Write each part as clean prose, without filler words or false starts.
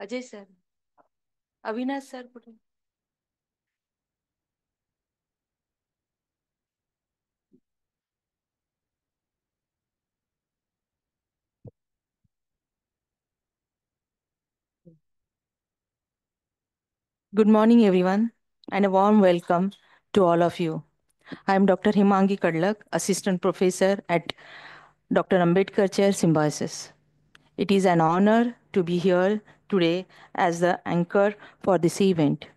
Ajay sir, Avinash sir कुठे? Good morning, everyone, and a warm welcome to all of you. I am Dr. Himangi Kadlak, Assistant Professor at Dr. Ambedkar Chair Symbiosis. It is an honor to be here today as the anchor for this event.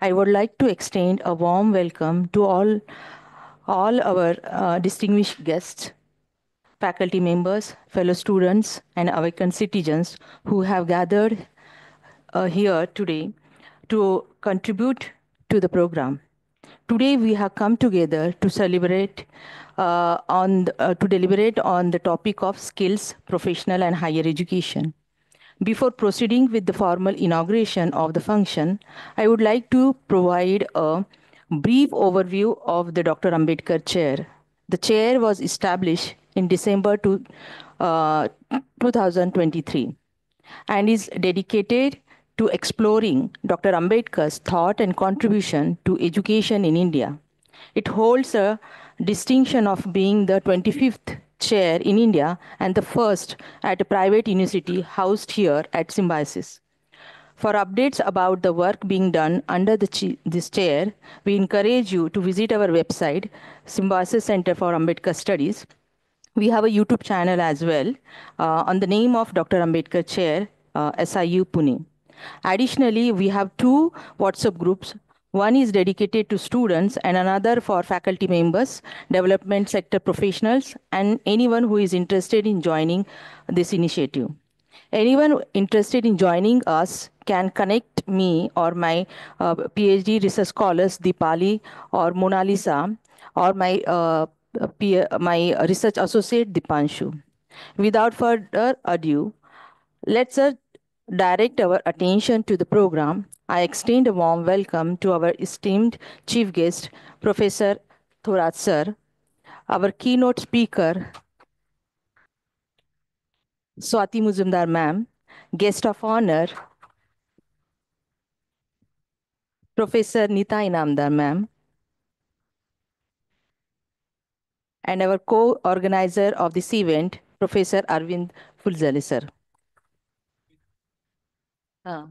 I would like to extend a warm welcome to all our distinguished guests, faculty members, fellow students, and awakened citizens who have gathered here today to contribute to the program. Today we have come together to celebrate to deliberate on the topic of skills, professional and higher education. Before proceeding with the formal inauguration of the function, I would like to provide a brief overview of the Dr. Ambedkar Chair. The chair was established in December 2023 and is dedicated to exploring Dr. Ambedkar's thought and contribution to education in India. It holds a distinction of being the 25th chair in India and the first at a private university housed here at Symbiosis. For updates about the work being done under this chair, we encourage you to visit our website, Symbiosis Center for Ambedkar Studies. We have a YouTube channel as well on the name of Dr. Ambedkar Chair, SIU Pune. Additionally, we have two WhatsApp groups. One is dedicated to students and another for faculty members, development sector professionals, and anyone who is interested in joining this initiative. Anyone interested in joining us can connect me or my PhD research scholars Dipali or Mona Lisa or my research associate Dipanshu. Without further ado, let's direct our attention to the program. I extend a warm welcome to our esteemed chief guest, Professor Thorat Sir, our keynote speaker, Swati Muzumdar Ma'am, guest of honor, Professor Nita Inamdar Ma'am, and our co-organizer of this event, Professor Arvind Fulzale Sir. Ah,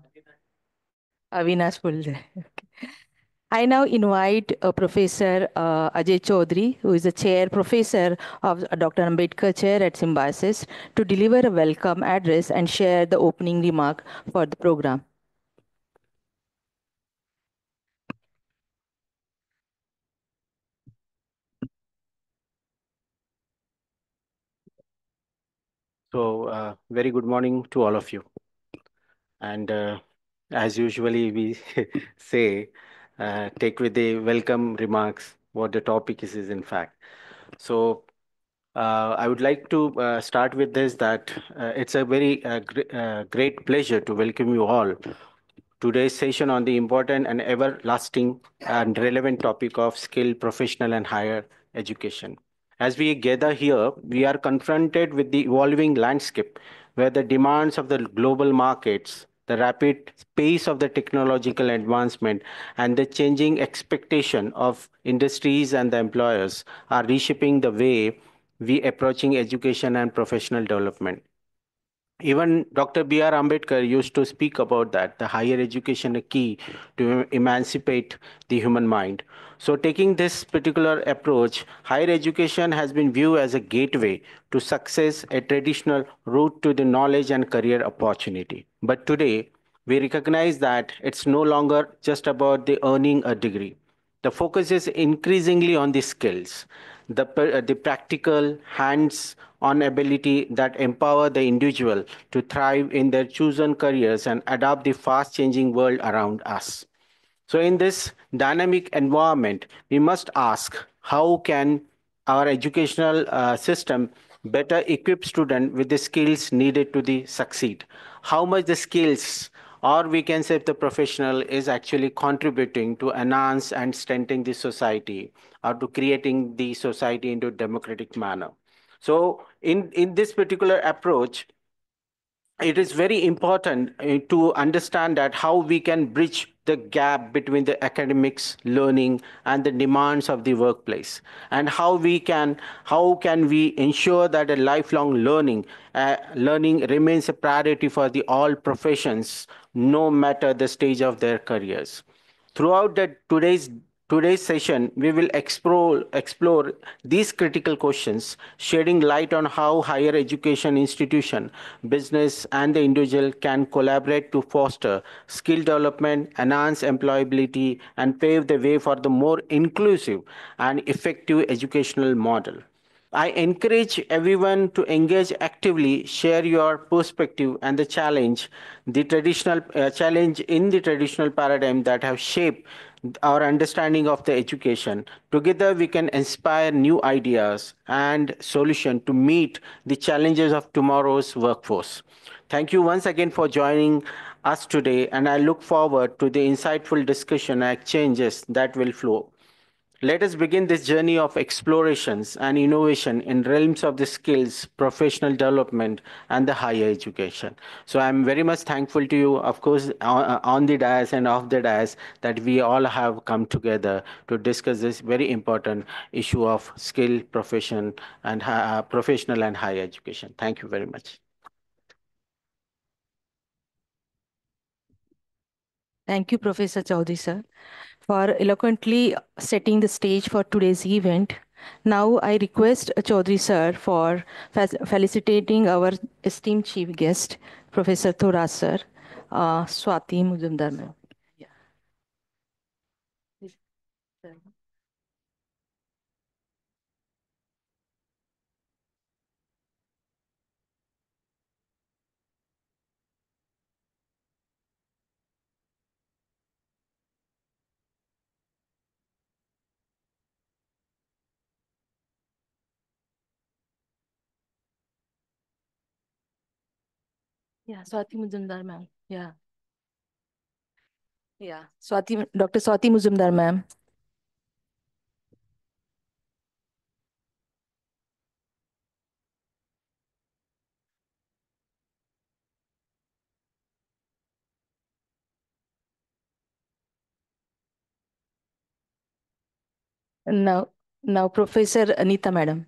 Avinash Fulzale. I now invite Professor Ajay Chaudhary, who is the chair professor of Dr. Ambedkar Chair at Symbiosis, to deliver a welcome address and share the opening remark for the program. So, very good morning to all of you. And as usually we say, take with the welcome remarks what the topic is in fact. So, I would like to start with this that it's a very great pleasure to welcome you all today's session on the important and everlasting and relevant topic of skill, professional, and higher education. As we gather here, we are confronted with the evolving landscape where the demands of the global markets, the rapid pace of the technological advancement, and the changing expectation of industries and the employers are reshaping the way we approaching education and professional development. Even Dr. B.R. Ambedkar used to speak about that, the higher education a key to emancipate the human mind. So taking this particular approach, higher education has been viewed as a gateway to success, a traditional route to the knowledge and career opportunity. But today, we recognize that it's no longer just about the earning a degree. The focus is increasingly on the skills, the practical, hands-on ability that empower the individual to thrive in their chosen careers and adapt the fast-changing world around us. So in this dynamic environment, we must ask how can our educational system better equip students with the skills needed to succeed? How much the skills or we can say the professional is actually contributing to enhance and strengthen the society or to creating the society into a democratic manner. So in this particular approach, it is very important to understand that how we can bridge the gap between the academics learning and the demands of the workplace, and how can we ensure that a lifelong learning remains a priority for the all professions, no matter the stage of their careers. Throughout today's session, we will explore these critical questions, shedding light on how higher education institution, business, and the individual can collaborate to foster skill development, enhance employability, and pave the way for the more inclusive and effective educational model. I encourage everyone to engage actively, share your perspective and the challenge in the traditional paradigm that have shaped our understanding of the education. Together, we can inspire new ideas and solutions to meet the challenges of tomorrow's workforce. Thank you once again for joining us today, and I look forward to the insightful discussion and exchanges that will flow. Let us begin this journey of explorations and innovation in realms of the skills, professional development, and the higher education. So I'm very much thankful to you, of course, on the dais and off the dais, that we all have come together to discuss this very important issue of skill, professional and higher education. Thank you very much. Thank you, Professor Chaudhary, sir, for eloquently setting the stage for today's event. Now I request Chaudhary, sir, for felicitating our esteemed chief guest, Professor Thora, sir, Swati Mujumdar, ma'am. Yeah. Please, sir. Yeah, Swati Mujumdar, ma'am. Yeah. Yeah. Dr. Swati Mujumdar, ma'am. Now, now Professor Anita, madam.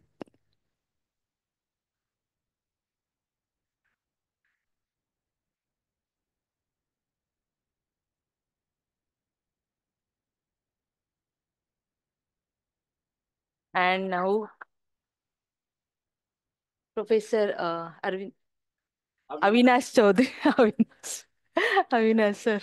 And now Professor Avinash Chaudhary. Avinash. Avinash, sir.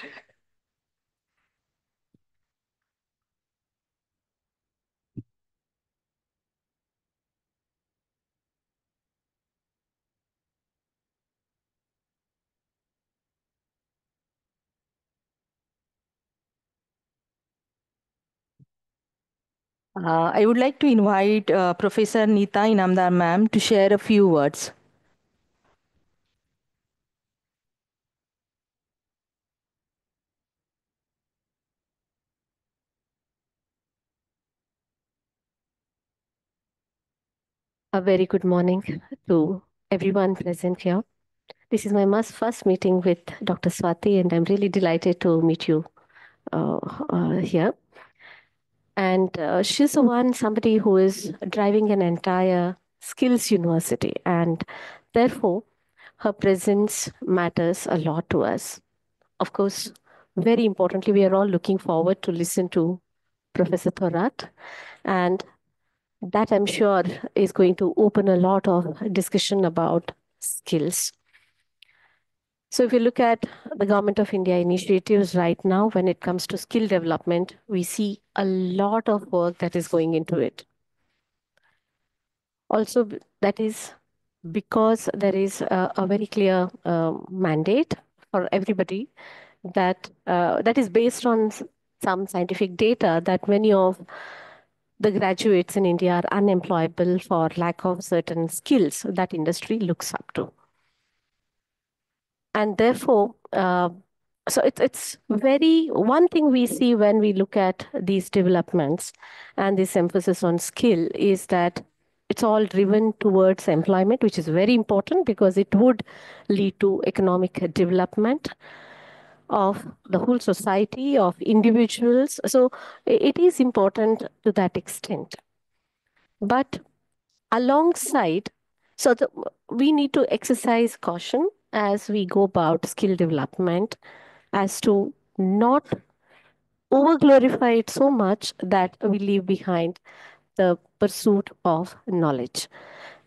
I would like to invite Professor Neeta Inamdar, ma'am, to share a few words. A very good morning to everyone present here. This is my first meeting with Dr. Swati, and I'm really delighted to meet you here. And she's somebody who is driving an entire skills university, and therefore her presence matters a lot to us. Of course, very importantly, we are all looking forward to listen to Professor Thorat, and that I'm sure is going to open a lot of discussion about skills. So if you look at the Government of India initiatives right now, when it comes to skill development, we see a lot of work that is going into it. Also, that is because there is a very clear mandate for everybody that is based on some scientific data that many of the graduates in India are unemployable for lack of certain skills that industry looks up to. And therefore, so it's very one thing we see when we look at these developments and this emphasis on skill is that it's all driven towards employment, which is very important because it would lead to economic development of the whole society, of individuals. So it is important to that extent. But alongside, we need to exercise caution as we go about skill development as to not over glorify it so much that we leave behind the pursuit of knowledge.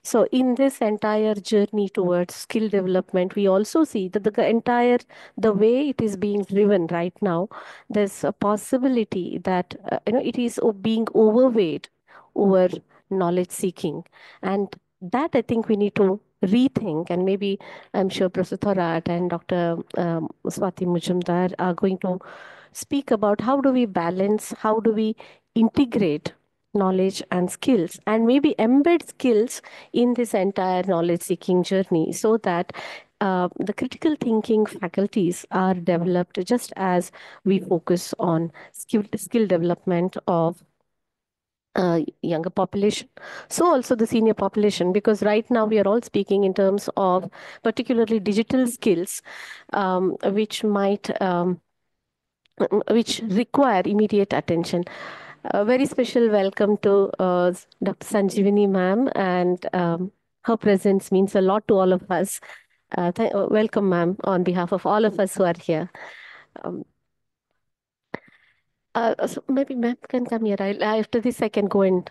So in this entire journey towards skill development, we also see that the way it is being driven right now, there's a possibility that it is being overweight over knowledge seeking, and that I think we need to rethink. And maybe I'm sure Professor Thorat and Dr. Swati Mujumdar are going to speak about how do we balance, how do we integrate knowledge and skills, and maybe embed skills in this entire knowledge seeking journey so that the critical thinking faculties are developed just as we focus on skill development of younger population, so also the senior population, because right now we are all speaking in terms of particularly digital skills, which require immediate attention. A very special welcome to Dr. Sanjeevani ma'am, and her presence means a lot to all of us. Welcome, ma'am, on behalf of all of us who are here. So maybe ma'am can come here. After this, I can go and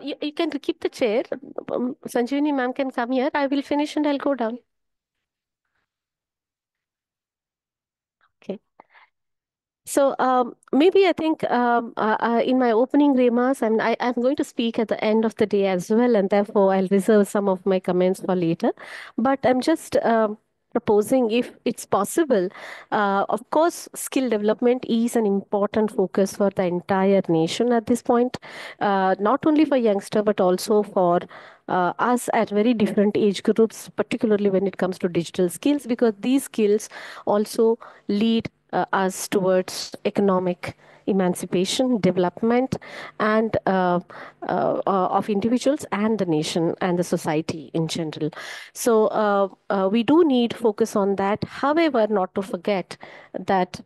you can keep the chair. Sanjeevani ma'am can come here. I will finish and I'll go down. Okay. So maybe I think in my opening remarks, I'm going to speak at the end of the day as well, and therefore I'll reserve some of my comments for later. But I'm just proposing, if it's possible, of course, skill development is an important focus for the entire nation at this point, not only for youngster, but also for us at very different age groups, particularly when it comes to digital skills, because these skills also lead us towards economic emancipation, development, and of individuals and the nation and the society in general. So we do need focus on that. However, not to forget that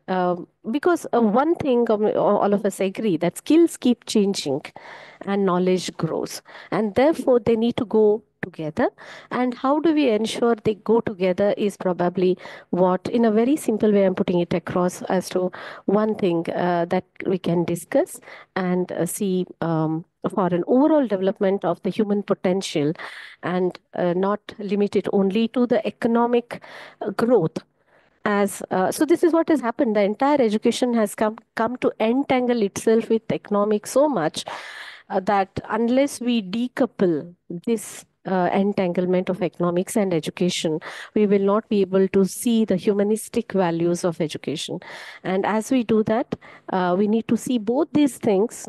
because one thing all of us agree that skills keep changing and knowledge grows, and therefore they need to go together. And how do we ensure they go together is probably what, in a very simple way, I'm putting it across as to one thing that we can discuss and see for an overall development of the human potential, and not limit it only to the economic growth. So this is what has happened. The entire education has come to entangle itself with economics so much that unless we decouple this entanglement of economics and education, we will not be able to see the humanistic values of education. And as we do that, we need to see both these things,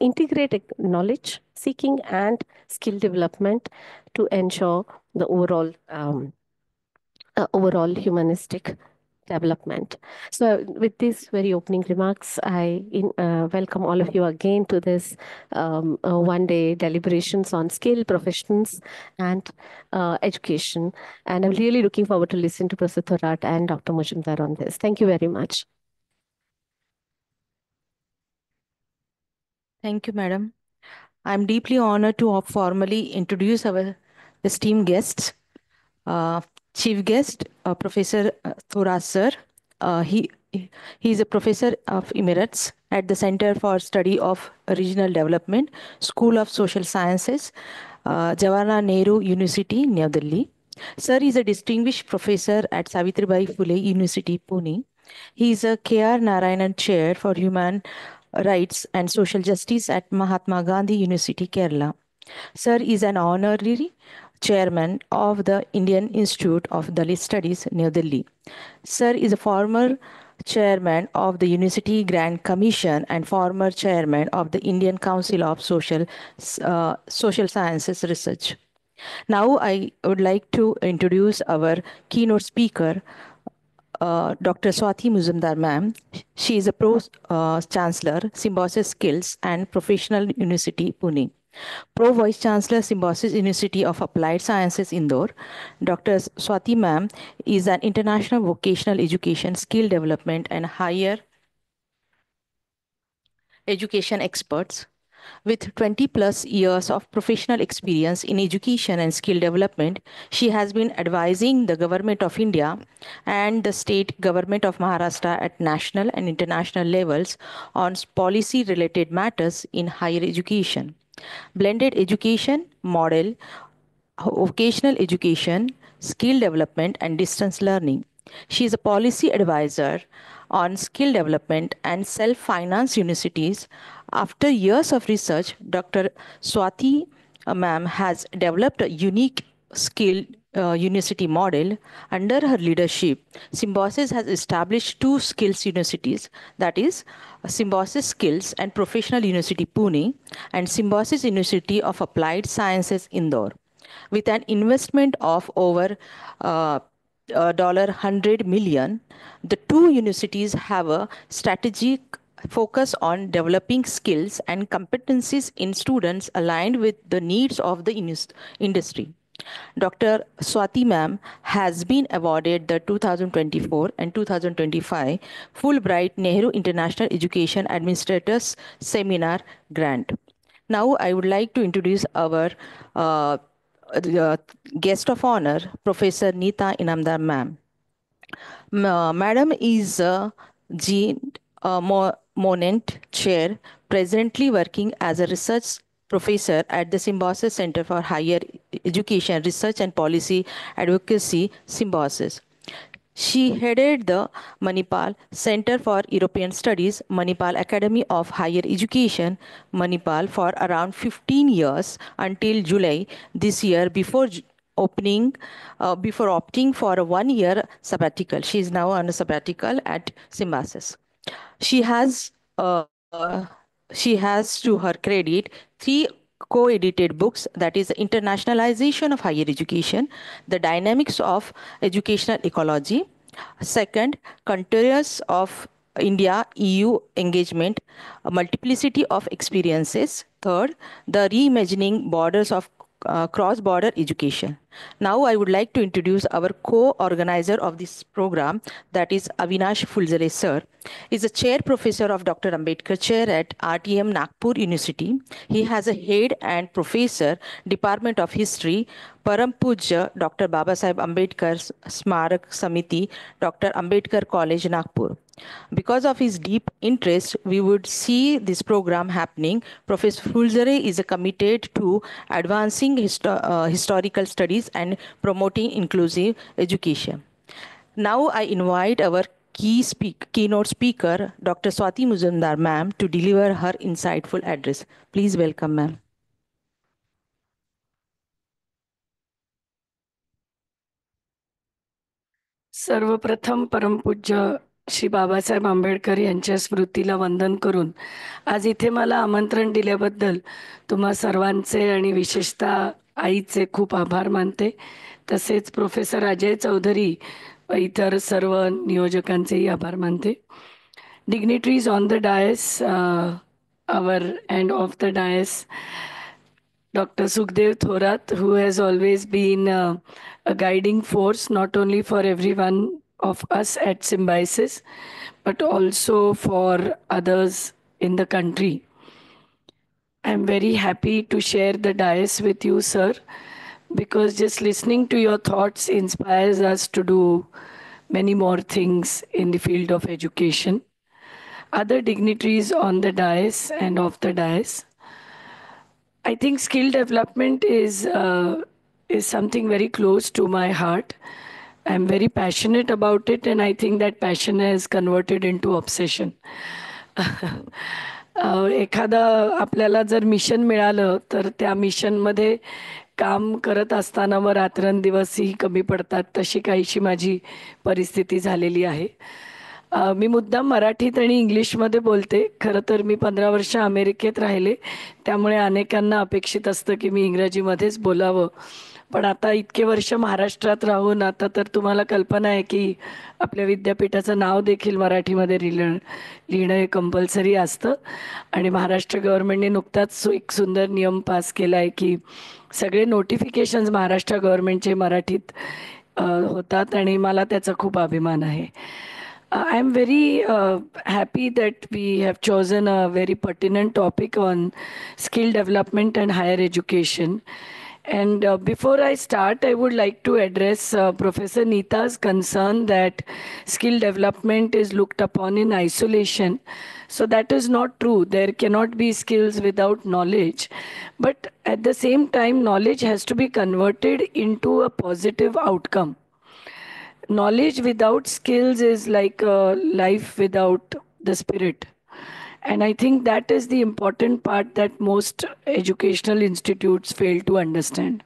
integrate knowledge seeking and skill development to ensure the overall humanistic development. So with these very opening remarks, I welcome all of you again to this one-day deliberations on skill, professions, and education. And I'm really looking forward to listen to Professor Thorat and Dr. Mujumdar on this. Thank you very much. Thank you, madam. I'm deeply honored to formally introduce our esteemed guests. Chief guest, Professor Thorat sir. He is a professor of Emirates at the Center for Study of Regional Development, School of Social Sciences, Jawaharlal Nehru University, New Delhi. Sir is a distinguished professor at Savitribai Phule University, Pune. He is a K.R. Narayanan Chair for Human Rights and Social Justice at Mahatma Gandhi University, Kerala. Sir is an honorary chairman of the Indian Institute of Dalit Studies, New Delhi. Sir is a former chairman of the University Grant Commission and former chairman of the Indian Council of Social Sciences Research. Now I would like to introduce our keynote speaker, Dr. Swati Mujumdar ma'am. She is a Pro Chancellor, Symbiosis Skills and Professional University, Pune. Pro Vice Chancellor, Symbiosis University of Applied Sciences, Indore. Dr. Swati ma'am is an international vocational education, skill development, and higher education experts. With 20 plus years of professional experience in education and skill development, she has been advising the Government of India and the state government of Maharashtra at national and international levels on policy related matters in higher education. Blended education model, vocational education, skill development, and distance learning. She is a policy advisor on skill development and self-finance universities. After years of research, Dr. Swati ma'am has developed a unique skill university model. Under her leadership, Symbiosis has established two skills universities, that is Symbiosis Skills and Professional University Pune and Symbiosis University of Applied Sciences Indore. With an investment of over $100 million, the two universities have a strategic focus on developing skills and competencies in students aligned with the needs of the industry. Dr. Swati ma'am has been awarded the 2024 and 2025 Fulbright Nehru International Education Administrators Seminar Grant. Now I would like to introduce our guest of honor, Professor Neeta Inamdar ma'am. Madam is Jean Monent Chair, presently working as a research professor at the Symbiosis Center for Higher Education Research and Policy Advocacy, Symbiosis. She headed the Manipal Center for European Studies, Manipal Academy of Higher Education, Manipal, for around 15 years until July this year before opting for a 1-year sabbatical. She is now on a sabbatical at Symbiosis. She has to her credit 3 co-edited books, that is Internationalization of Higher Education, The Dynamics of Educational Ecology. Second, Contours of India EU Engagement, a Multiplicity of Experiences. Third, The Reimagining Borders of Cross-Border Education. Now I would like to introduce our co-organizer of this program, that is Avinash Fulzare sir. He is a chair professor of Dr. Ambedkar Chair at RTM Nagpur University. He has a head and professor, Department of History, Param Pujya Dr. Babasaheb Ambedkar Smarak Samiti, Dr. Ambedkar College, Nagpur. Because of his deep interest, we would see this program happening. Professor Fulzare is committed to advancing historical studies and promoting inclusive education. Now I invite our keynote speaker, Dr. Swati Muzumdar ma'am, to deliver her insightful address. Please welcome ma'am. सर्वप्रथम परमपूज्य श्री बाबासाहेब आंबेडकर यांच्या स्मृतीला वंदन करून आज इथे मला आमंत्रण दिल्याबद्दल तुम्हा सर्वांचे आणि विशेषतः आईचे खूप आभार मानते. तसेच प्रोफेसर अजय चौधरी व इतर सर्व नियोजकांचेही आभार मानते. Dignitaries on the dais, our end of the dais, Dr. Sukhdev Thorat, who has always been a guiding force, not only for everyone of us at Symbiosis, but also for others in the country. I'm very happy to share the dais with you, sir, because just listening to your thoughts inspires us to do many more things in the field of education. Other dignitaries on the dais and off the dais, I think skill development is something very close to my heart. I'm very passionate about it, and I think that passion has converted into obsession. एखादा आपल्याला जर mission मिळालं तर त्या मिशनमध्ये काम करत असताना मग रात्रंदिवसही कमी पडतात, तशी काहीशी माझी परिस्थिती झालेली आहे. मी मुद्दाम मराठीत आणि इंग्लिशमध्ये बोलते. खरं तर मी 15 वर्ष अमेरिकेत राहिले, त्यामुळे अनेकांना अपेक्षित असतं की मी इंग्रजीमध्येच बोलावं. पण आता इतके वर्ष महाराष्ट्रात राहून आता तर तुम्हाला कल्पना आहे की आपल्या विद्यापीठाचं नाव देखील मराठीमध्ये लिहिणं हे कंपल्सरी असतं. आणि महाराष्ट्र गव्हर्नमेंटने नुकताच एक सुंदर नियम पास केला आहे की सगळे नोटिफिकेशन्स महाराष्ट्र गव्हर्नमेंटचे मराठीत होतात आणि मला त्याचा खूप अभिमान आहे. I am very happy that we have chosen a very pertinent topic on skill development and higher education. And before I start, I would like to address Professor Neeta's concern that skill development is looked upon in isolation. So that is not true. There cannot be skills without knowledge. But at the same time, knowledge has to be converted into a positive outcome. Knowledge without skills is like life without the spirit. And I think that is the important part that most educational institutes fail to understand.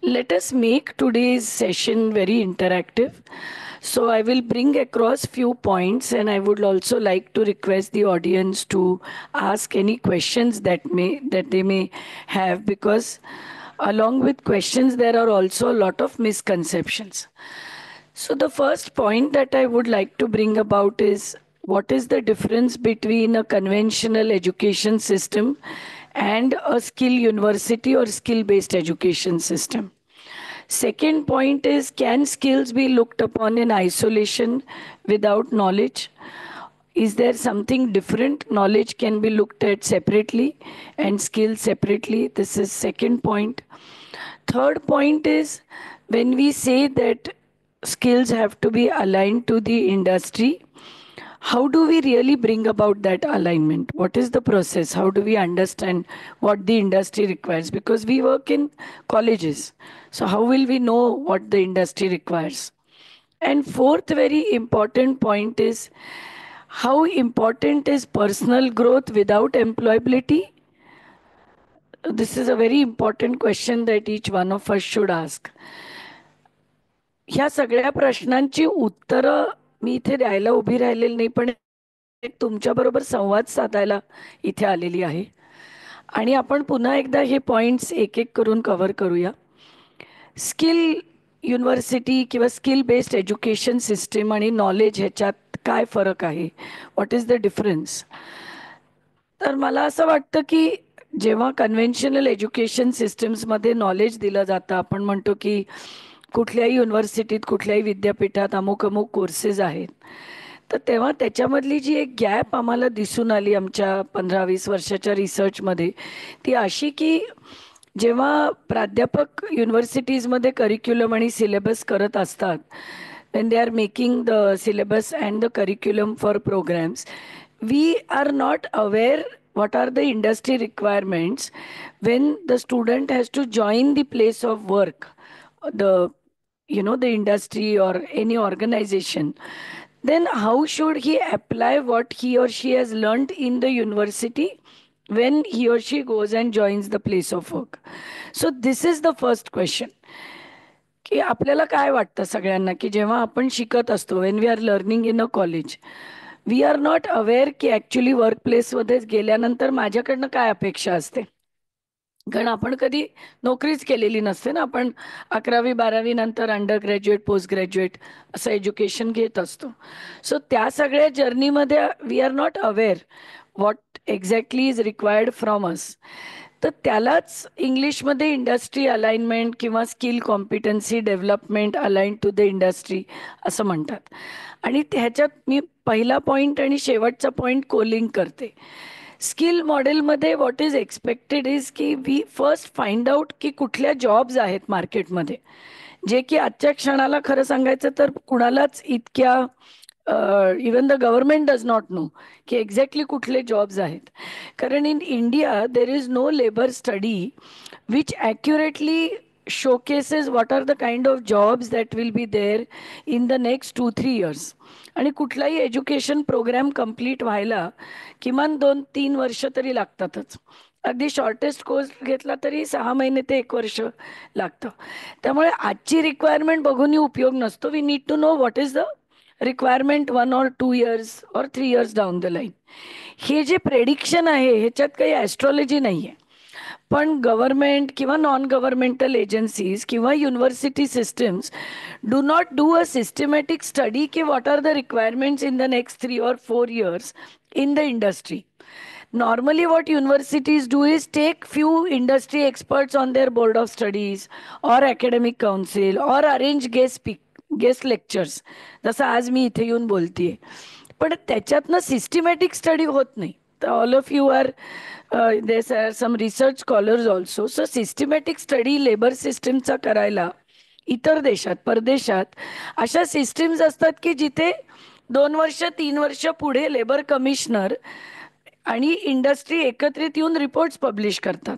Let us make today's session very interactive. So I will bring across few points, and I would also like to request the audience to ask any questions that they may have, because along with questions there are also a lot of misconceptions. So the first point that I would like to bring about is, what is the difference between a conventional education system and a skill university or skill-based education system? Second point is, can skills be looked upon in isolation without knowledge? Is there something different? Knowledge can be looked at separately and skills separately. This is second point. Third point is, when we say that skills have to be aligned to the industry, how do we really bring about that alignment? What is the process? How do we understand what the industry requires? Because we work in colleges. So how will we know what the industry requires? And fourth very important point is, how important is personal growth without employability? This is a very important question that each one of us should ask. ह्या सगळ्या प्रश्नांची उत्तरं मी इथे द्यायला उभी राहिलेली नाही, पण तुमच्याबरोबर संवाद साधायला इथे आलेली आहे. आणि आपण पुन्हा एकदा हे पॉइंट्स एक एक करून कव्हर करूया. स्किल युनिव्हर्सिटी किंवा स्किल बेस्ड एज्युकेशन सिस्टीम आणि नॉलेज ह्याच्यात काय फरक आहे? What is the difference? तर मला असं वाटतं की जेव्हा कन्व्हेन्शनल एज्युकेशन सिस्टम्समध्ये नॉलेज दिलं जातं, आपण म्हणतो की कुठल्याही युनिव्हर्सिटीत कुठल्याही विद्यापीठात अमुक अमुक कोर्सेस आहेत, तर तेव्हा त्याच्यामधली जी एक गॅप आम्हाला दिसून आली आमच्या 15-20 वर्षाच्या रिसर्चमध्ये, ती अशी की जेव्हा प्राध्यापक युनिव्हर्सिटीजमध्ये करिक्युलम आणि सिलेबस करत असतात, when they are making the syllabus and the curriculum for programs, we are not aware what are the industry requirements when the student has to join the place of work, the industry or any organization. Then how should he apply what he or she has learned in the university when he or she goes and joins the place of work? So this is the first question. की आपल्याला काय वाटतं सगळ्यांना की जेव्हा आपण शिकत असतो, when we are learning in a college, we are not aware की ॲक्च्युली वर्कप्लेसमध्ये गेल्यानंतर माझ्याकडनं काय अपेक्षा असते. कारण आपण कधी नोकरीच केलेली नसते ना, आपण 11वी-12वी नंतर अंडर ग्रॅज्युएट, पोस्ट ग्रॅज्युएट असं एज्युकेशन घेत असतो. सो त्या सगळ्या जर्नीमध्ये we are not aware what exactly is required from us. तर त्यालाच इंग्लिशमध्ये इंडस्ट्री अलाइनमेंट किंवा skill competency development align to the industry असं म्हणतात. आणि ह्याच्यात मी पहिला पॉईंट आणि शेवटचा पॉईंट कोलिंग करते. स्किल मॉडेलमध्ये व्हॉट इज एक्सपेक्टेड इज की वी फर्स्ट फाइंड आउट की कुठल्या जॉब्स आहेत मार्केटमध्ये, जे की आजच्या क्षणाला खरं सांगायचं तर कुणालाच इतक्या even the government does not know की एक्झॅक्टली कुठले जॉब्स आहेत. कारण in India there is no labour study which accurately showcases what are the kind of jobs that will be there in the next 2-3 years. आणि कुठलाही education programme complete व्हायला किमान 2-3 वर्ष तरी लागतातच. अगदी शॉर्टेस्ट कोर्स घेतला तरी 6 महिने ते 1 वर्ष लागतं. त्यामुळे आजची रिक्वायरमेंट बघूनही उपयोग नसतो. We need to know what is the requirement 1 or 2 years or 3 years down the line. हे जे प्रेडिक्शन आहे ह्याच्यात काही ॲस्ट्रॉलॉजी नाही आहे. पण गव्हर्नमेंट किंवा नॉन गव्हर्नमेंटल एजन्सीज किंवा university systems do not do a systematic study की what are the requirements in the next 3 or 4 years in the industry. Normally, what universities do is take few industry experts on their board of studies or academic council or arrange guest lectures. जसं आज मी इथे येऊन बोलतेय, पण त्याच्यातनं systematic study होत नाही. तर all of you are these are some research scholars also. So systematic study labour सिस्टमचा करायला इतर देशात, परदेशात अशा सिस्टीम्स असतात की जिथे 2 वर्ष 3 वर्ष पुढे लेबर कमिशनर आणि इंडस्ट्री एकत्रित येऊन रिपोर्ट्स पब्लिश करतात.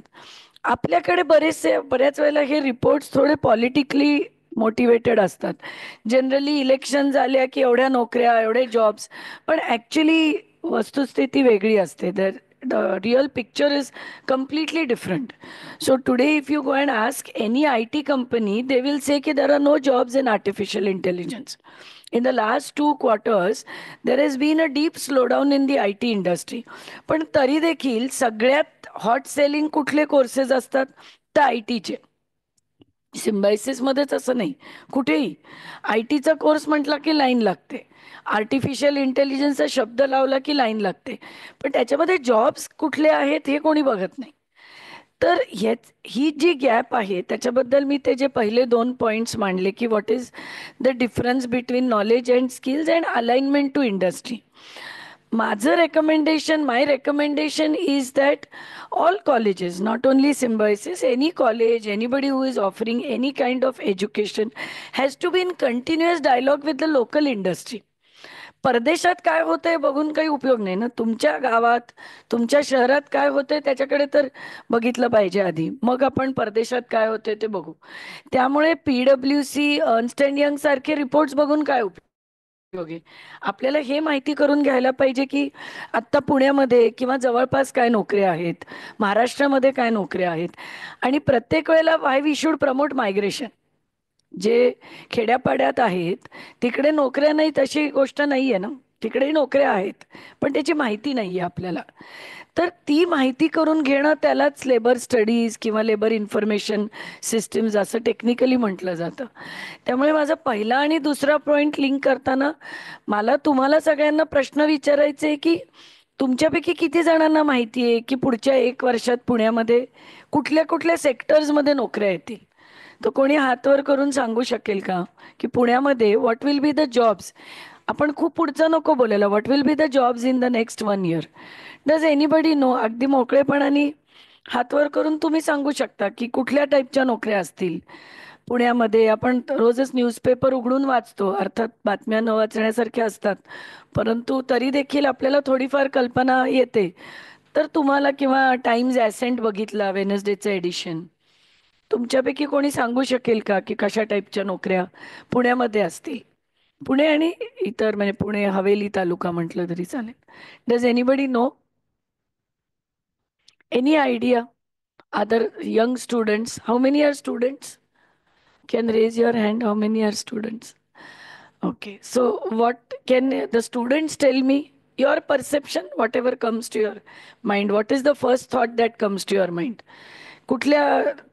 आपल्याकडे बऱ्याच वेळेला हे रिपोर्ट्स थोडे पॉलिटिकली मोटिवेटेड असतात. जनरली इलेक्शन झाल्या की एवढ्या नोकऱ्या, एवढे जॉब्स, पण ॲक्च्युली वस्तुस्थिती वेगळी असते. The real picture is completely different. So today, if you go and ask any IT company, they will say that there are no jobs in artificial intelligence. In the last 2 quarters, there has been a deep slowdown in the IT industry. पण तरी देखील सगळ्यात hot selling कुठले courses असतात? तर ITचे. सिम्बायसिसमध्येच असं नाही, कुठेही आय टीचा कोर्स म्हटला की लाईन लागते. आर्टिफिशियल इंटेलिजन्सचा शब्द लावला की लाईन लागते. पण त्याच्यामध्ये जॉब्स कुठले आहेत हे कोणी बघत नाही. तर ही जी गॅप आहे त्याच्याबद्दल मी ते जे पहिले 2 पॉईंट्स मांडले की what is the difference between knowledge and skills and alignment to industry. my recommendation is that all colleges, not only Symbiosis, any college, anybody who is offering any kind of education has to be in continuous dialogue with the local industry. परदेशात काय होतंय बघून काही उपयोग नाही ना. तुमच्या गावात, तुमच्या शहरात काय होतंय त्याच्याकडे तर बघितलं पाहिजे आधी, मग आपण परदेशात काय होतंय ते बघू. त्यामुळे PwC, अर्न्स्ट अँड यंग सारखे रिपोर्ट्स बघून काय उपयोग. आपल्याला हे माहिती करून घ्यायला पाहिजे की आत्ता पुण्यामध्ये किंवा जवळपास काय नोकऱ्या आहेत, महाराष्ट्रामध्ये काय नोकऱ्या आहेत. आणि प्रत्येक वेळेला why we should promote migration. जे खेड्यापाड्यात आहेत तिकडे नोकऱ्या नाहीत अशी गोष्ट नाही आहे ना, तिकडेही नोकऱ्या आहेत, पण त्याची माहिती नाही आहे आपल्याला. तर ती माहिती करून घेणं त्यालाच लेबर स्टडीज किंवा लेबर इन्फॉर्मेशन सिस्टीम्स असं टेक्निकली म्हटलं जातं. त्यामुळे माझा पहिला आणि दुसरा पॉईंट लिंक करताना मला तुम्हाला सगळ्यांना प्रश्न विचारायचे आहे की तुमच्यापैकी किती जणांना माहिती आहे की पुढच्या 1 वर्षात पुण्यामध्ये कुठल्या कुठल्या सेक्टर्समध्ये नोकऱ्या येतील. तर कोणी हातवर करून सांगू शकेल का की पुण्यामध्ये what will be the jobs. आपण खूप पुढचं नको बोलायला, what will be the jobs in the next 1 year. Does anybody know? अगदी मोकळेपणाने हातवर करून तुम्ही सांगू शकता की कुठल्या टाईपच्या नोकऱ्या असतील पुण्यामध्ये. आपण रोजच न्यूजपेपर उघडून वाचतो, अर्थात बातम्या न वाचण्यासारख्या असतात, परंतु तरी देखील आपल्याला थोडीफार कल्पना येते. तर तुम्हाला किंवा टाइम्स ॲसेंट बघितला वेनसडेचं एडिशन, तुमच्यापैकी कोणी सांगू शकेल का की कशा टाईपच्या नोकऱ्या पुण्यामध्ये असतील? पुणे आणि इतर म्हणजे पुणे हवेली तालुका म्हटलं तरी चालेल. Does anybody know? Any idea? Other young students? How many are students? Can raise your hand. How many are students? Okay, so what can the students tell me? Your perception, whatever comes to your mind. What is the first thought that comes to your mind? कुठल्या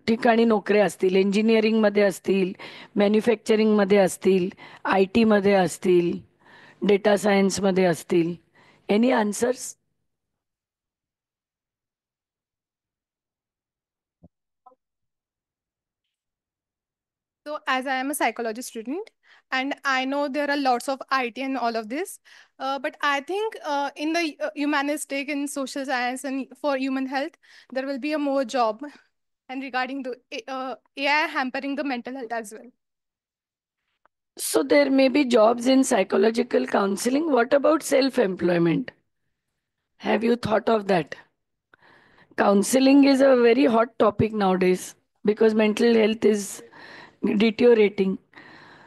ठिकाणी नोकऱ्या असतील? इंजिनिअरिंगमध्ये असतील, मॅन्युफॅक्चरिंगमध्ये असतील, IT मध्ये असतील, data सायन्समध्ये असतील. Any answers? So as I am a psychology student and I know there are lots of IT and all of this, but I think in the humanistic and social science and for human health, there will be a more job and regarding the AI hampering the mental health as well. So there may be jobs in psychological counseling. What about self-employment? Have you thought of that? Counseling is a very hot topic nowadays because mental health is deteriorating.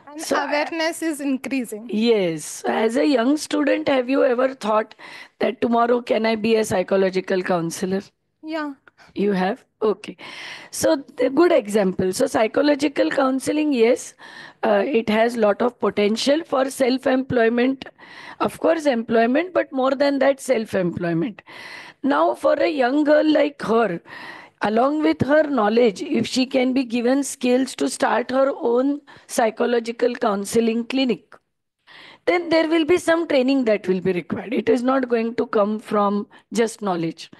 And So, awareness is increasing. yes. As a young student, have you ever thought that tomorrow can I be a psychological counselor? Yeah. You have? Okay. So a good example. So psychological counseling, yes, it has lot of potential for self-employment. Of course, employment, but more than that, self-employment. Now, for a young girl like her, along with her knowledge, if she can be given skills to start her own psychological counseling clinic, then there will be some training that will be required. It is not going to come from just knowledge.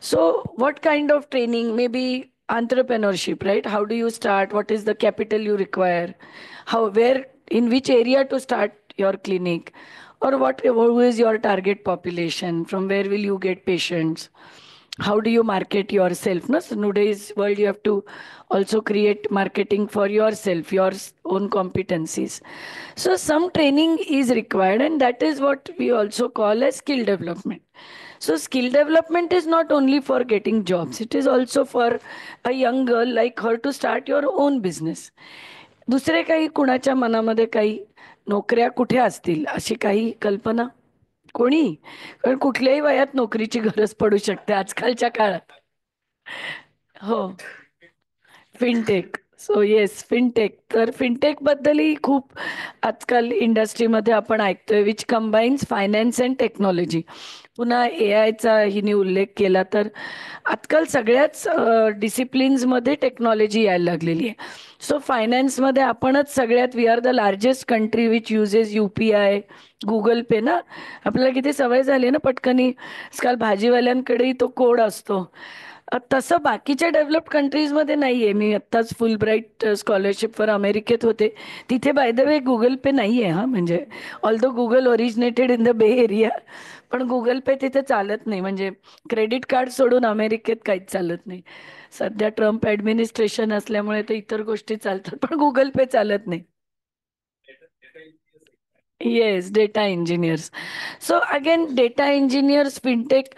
So what kind of training? Maybe entrepreneurship, right? How do you start? What is the capital you require? Where, in which area to start your clinic? Or who is your target population? From where will you get patients? How do you market yourself? No? So nowadays world, you have to also create marketing for yourself, your own competencies. So some training is required, and that is what we also call as skill development. So skill development is not only for getting jobs, it is also for a young girl like her to start your own business. दुसरे काही कुणाच्या मनामध्ये काही नोकऱ्या कुठे असतील अशी काही कल्पना? कोणी? कारण कुठल्याही वयात नोकरीची गरज पडू शकते आजकालच्या काळात. हो, फिनटेक. So yes, fintech. तर फिनटेक बद्दलही खूप आजकाल इंडस्ट्रीमध्ये आपण ऐकतोय, which combines finance and technology. पुन्हा AI चा हिने उल्लेख केला तर आजकाल सगळ्याच डिसिप्लिन्समध्ये टेक्नॉलॉजी यायला लागलेली आहे. सो फायनान्समध्ये आपणच सगळ्यात, we are the largest country which uses UPI, Google Pay ना. आपल्याला किती सवय झाली ना पटकनी. आजकाल भाजीवाल्यांकडेही तो कोड असतो. तसं बाकीच्या डेव्हलप्ड कंट्रीजमध्ये नाही आहे. मी आत्ताच फुलब्राईट स्कॉलरशिपवर अमेरिकेत होते. तिथे बाय द वे गुगल पे नाही आहे. म्हणजे although Google originated in the बे एरिया, पण गुगल पे तिथे चालत नाही. म्हणजे क्रेडिट कार्ड सोडून अमेरिकेत काहीच चालत नाही. सध्या ट्रम्प ॲडमिनिस्ट्रेशन असल्यामुळे तर इतर गोष्टी चालतात, पण गुगल पे चालत नाही. Yes, data engineers. So again data engineers, fintech.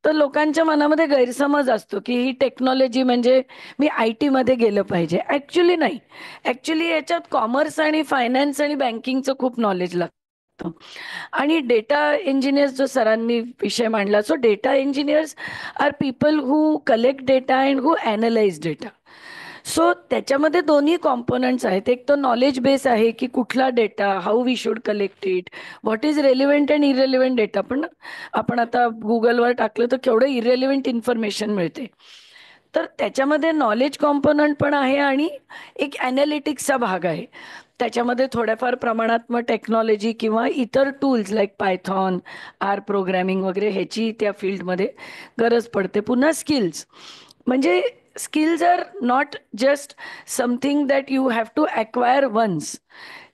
तर लोकांच्या मनामध्ये गैरसमज असतो की ही टेक्नॉलॉजी म्हणजे मी IT मध्ये गेलं पाहिजे. ॲक्च्युली नाही. ॲक्च्युली याच्यात कॉमर्स आणि फायनान्स आणि बँकिंगचं खूप नॉलेज लागतं. आणि डेटा इंजिनियर्स जो सरांनी विषय मांडला, so data engineers are people who collect data and who analyse data. So त्याच्यामध्ये दोन्ही कॉम्पोनंट्स आहेत. एक तो नॉलेज बेस आहे की कुठला data, how we should collect it, what is relevant and irrelevant data. पण आपण आता गुगलवर टाकलं तर केवढं इरेलिव्हंट इन्फॉर्मेशन मिळते. तर त्याच्यामध्ये नॉलेज कॉम्पोनंट पण आहे आणि एक ॲनालिटिक्सचा भाग आहे. त्याच्यामध्ये थोड्याफार प्रमाणात मग टेक्नॉलॉजी किंवा इतर tools like Python, R programming वगैरे ह्याची त्या फील्डमध्ये गरज पडते. पुन्हा स्किल्स, म्हणजे skills are not just something that you have to acquire once.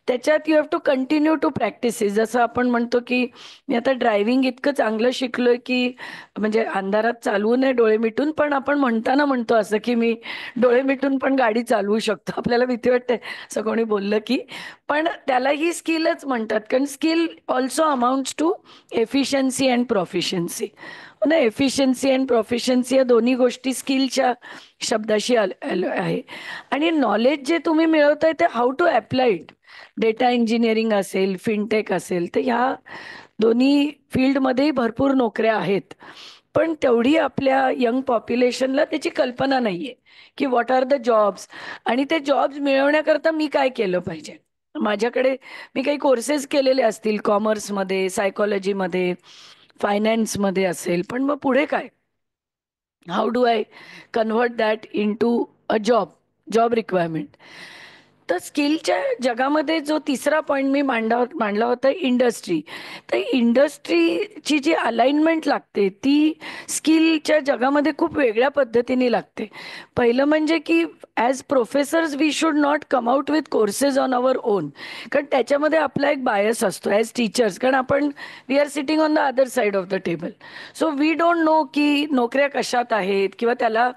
त्याच्यात you have to continue to practice. जसं आपण म्हणतो की मी आता ड्रायव्हिंग इतकं चांगलं शिकलोय की म्हणजे अंधारात चालवू नये डोळे मिटून, पण आपण म्हणताना म्हणतो असं की मी डोळे मिटून पण गाडी चालवू शकतो. आपल्याला भीती वाटते असं कोणी बोललं की, पण त्याला ही स्किलच म्हणतात. कारण skill also amounts to efficiency and proficiency. ना, एफिशियन्सी अँड प्रोफिशियन्सी या दोन्ही गोष्टी स्किलच्या शब्दाशी आहे. आणि नॉलेज जे तुम्ही मिळवताय ते how to apply it. Data engineering असेल, फिनटेक असेल, तर ह्या दोन्ही फील्डमध्येही भरपूर नोकऱ्या आहेत. पण तेवढी आपल्या यंग पॉप्युलेशनला त्याची कल्पना नाहीये की व्हॉट आर द जॉब्स, आणि ते जॉब्स मिळवण्याकरता मी काय केलं पाहिजे. माझ्याकडे मी काही कोर्सेस केलेले असतील कॉमर्समध्ये, सायकॉलॉजीमध्ये, फायनान्समध्ये असेल, पण मग पुढे काय? How do I convert that into a job requirement. तर स्किलच्या जगामध्ये जो तिसरा पॉईंट मी मांडला होता, इंडस्ट्री. तर इंडस्ट्रीची जी अलाइनमेंट लागते ती स्किलच्या जगामध्ये खूप वेगळ्या पद्धतीने लागते. पहिलं म्हणजे की as professors we should not come out with courses on our own. कारण त्याच्यामध्ये आपला एक बायस असतो ॲज टीचर्स, कारण आपण we are sitting on the other side of the table. So we don't know की नोकऱ्या कशात आहेत किंवा त्याला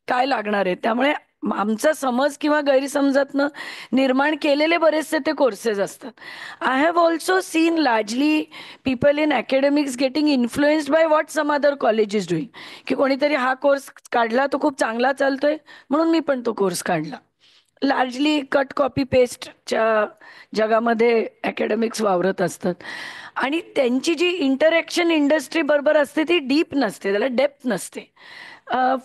काय लागणार आहे. त्यामुळे आमचा समज किंवा गैरसमजातनं निर्माण केलेले बरेचसे ते कोर्सेस असतात. I have also seen largely people in academics getting influenced by what some other college is doing. की कोणीतरी हा कोर्स काढला तो खूप चांगला चालतोय म्हणून मी पण तो कोर्स काढला. लार्जली कट कॉपी पेस्टच्या जगामध्ये अकॅडमिक्स वावरत असतात. आणि त्यांची जी इंटरॅक्शन इंडस्ट्री बरोबर असते ती डीप नसते, त्याला डेप्थ नसते.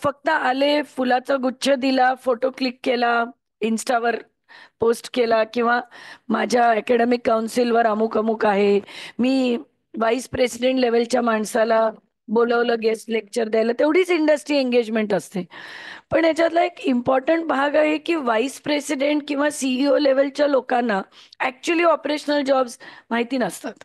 फक्त आले, फुलाचा गुच्छ दिला, फोटो क्लिक केला, इन्स्टावर पोस्ट केला, किंवा माझ्या अकॅडमिक काउन्सिलवर अमुक अमुक आहे, मी व्हाईस प्रेसिडेंट लेवलच्या माणसाला बोलवलं गेस्ट लेक्चर द्यायला, तेवढीच इंडस्ट्री एंगेजमेंट असते. पण याच्यातला एक इम्पॉर्टंट भाग आहे की व्हाईस प्रेसिडेंट किंवा CEO लेवलच्या लोकांना ॲक्च्युली ऑपरेशनल जॉब्स माहिती नसतात.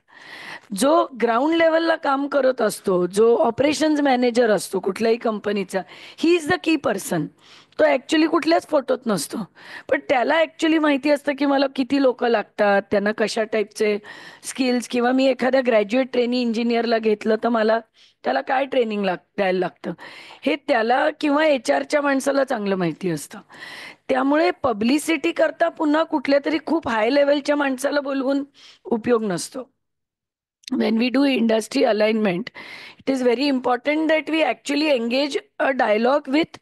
जो ग्राउंड लेवलला काम करत असतो, जो ऑपरेशन्स मॅनेजर असतो कुठल्याही कंपनीचा, he is the key person. तो ॲक्च्युली कुठल्याच फोटोत नसतो, पण त्याला ॲक्च्युली माहिती असतं की मला किती लोक लागतात, त्यांना कशा टाईपचे स्किल्स, किंवा मी एखाद्या ग्रॅज्युएट ट्रेनी इंजिनियरला घेतलं तर मला त्याला काय ट्रेनिंग द्यायला लागतं, हे त्याला किंवा HR माणसाला चांगलं माहिती असतं. त्यामुळे पब्लिसिटी करता पुन्हा कुठल्या तरी खूप हाय लेवलच्या माणसाला बोलवून उपयोग नसतो. When we do industry alignment, it is very important that we actually engage a dialogue with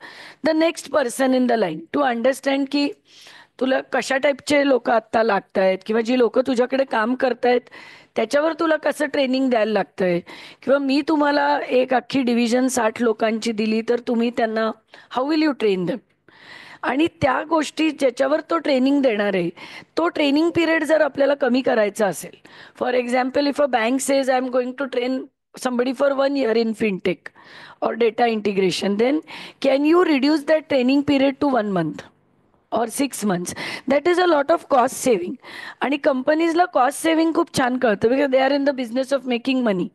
the next person in the line to understand की तुला कशा टाईपचे लोक आत्ता लागतायत, किंवा जी लोक तुझ्याकडे काम करतायत त्याच्यावर तुला कसं ट्रेनिंग द्यायला लागतंय, किंवा मी तुम्हाला एक अख्खी डिव्हिजन 60 लोकांची दिली तर तुम्ही त्यांना how will you train them. आणि त्या गोष्टी ज्याच्यावर तो ट्रेनिंग देणार आहे, तो ट्रेनिंग पिरियड जर आपल्याला कमी करायचा असेल, for example if a bank says I am going to train somebody for 1 year in fintech or data integration, then can you reduce that training period to 1 month or 6 months? That is a lot of cost saving. आणि कंपनीजला cost saving खूप छान कळतं, because they are in the business of making money.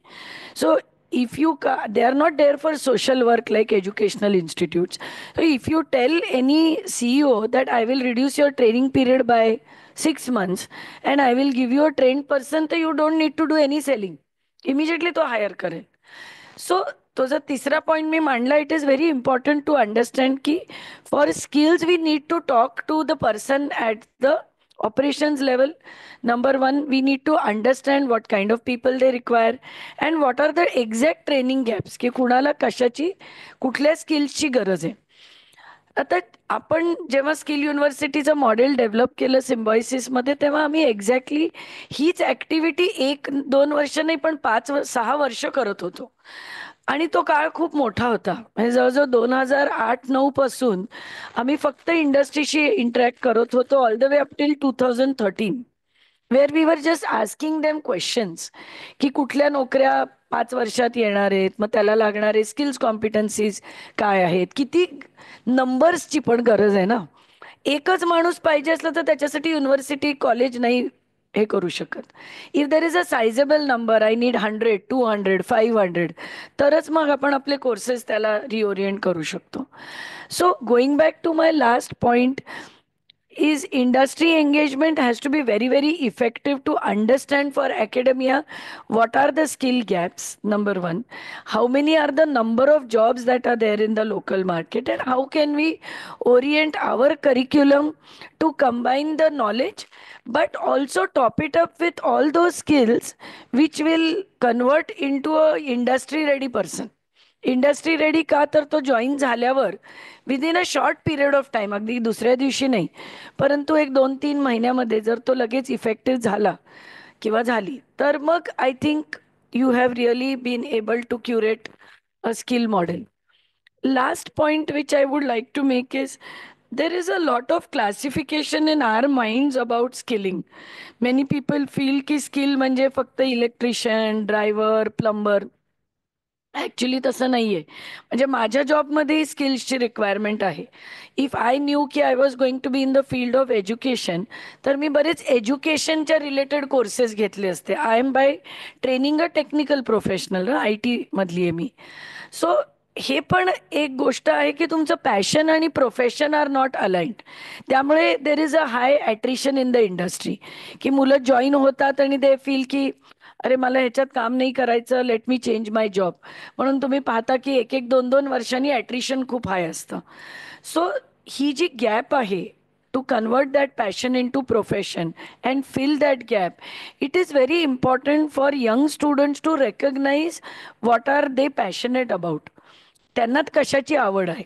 So if you they are not there for social work like educational institutes. So if you tell any CEO that I will reduce your training period by 6 months and I will give you a trained person, then you don't need to do any selling. Immediately तो hire करेल. So तो जो तिसरा point मी मांडला, it is very important to understand की for skills we need to talk to the person at the operations level. Number one, we need to understand what kind of people they require and what are the exact training gaps की कुणाला कशाची कुठल्या स्किल्सची गरज आहे. आता आपण जेव्हा skill युनिव्हर्सिटीचं model develop केलं सिम्बॉयसिसमध्ये, तेव्हा आम्ही एक्झॅक्टली हीच ॲक्टिव्हिटी 1-2 वर्ष नाही पण 5-6 वर्ष करत होतो. आणि तो काळ खूप मोठा होता. म्हणजे जवळजवळ 2008-9 पासून आम्ही फक्त इंडस्ट्रीशी इंटरॅक्ट करत होतो all the way up till 2013, where we were just asking them questions की कुठल्या नोकऱ्या 5 वर्षात येणार आहेत, मग त्याला लागणारे स्किल्स कॉम्पिटन्सीज काय आहेत, किती नंबर्सची पण गरज आहे ना. एकच माणूस पाहिजे असलं तर त्याच्यासाठी युनिव्हर्सिटी कॉलेज नाही हे करू शकत. If there is a sizeable number, I need 100, 200, 500, तरच मग आपण आपले कोर्सेस त्याला रिओरिएंट करू शकतो. So going back to my last point is industry engagement has to be very, very effective to understand for academia what are the skill gaps, number one, how many are the number of jobs that are there in the local market, and how can we orient our curriculum to combine the knowledge but also top it up with all those skills which will convert into a industry ready person. Industry ready का, तर तो join झाल्यावर within a short period of time, अगदी दुसऱ्या दिवशी नाही, परंतु 1-2-3 महिन्यामध्ये जर तो लगेच इफेक्टिव्ह झाला किंवा झाली, तर मग I think you have really been able to curate a skill model. Last point which I would like to make is there is a lot of classification in our minds about skilling. Many people feel की skill म्हणजे फक्त electrician, driver, plumber. Actually तसं नाही आहे. म्हणजे माझ्या जॉबमध्ये स्किल्सची रिक्वायरमेंट आहे. इफ आय न्यू की I was going to be in the field of education, तर मी बरेच एज्युकेशनच्या रिलेटेड कोर्सेस घेतले असते. I am by training a technical professional, IT मधली आहे मी. सो हे पण एक गोष्ट आहे की तुमचं पॅशन आणि प्रोफेशन आर नॉट अलाइन्ड. त्यामुळे there is a high attrition in the industry, की मुलं जॉईन होतात आणि दे फील की अरे मला ह्याच्यात काम नाही करायचं, लेट मी चेंज माय जॉब. म्हणून तुम्ही पाहता की 1-2 वर्षांनी ॲट्रिशन खूप हाय असतं. सो ही जी गॅप आहे to convert that passion into profession and fill that gap, it is very important for young students to recognise what are they passionate about. त्यांना कशाची आवड आहे.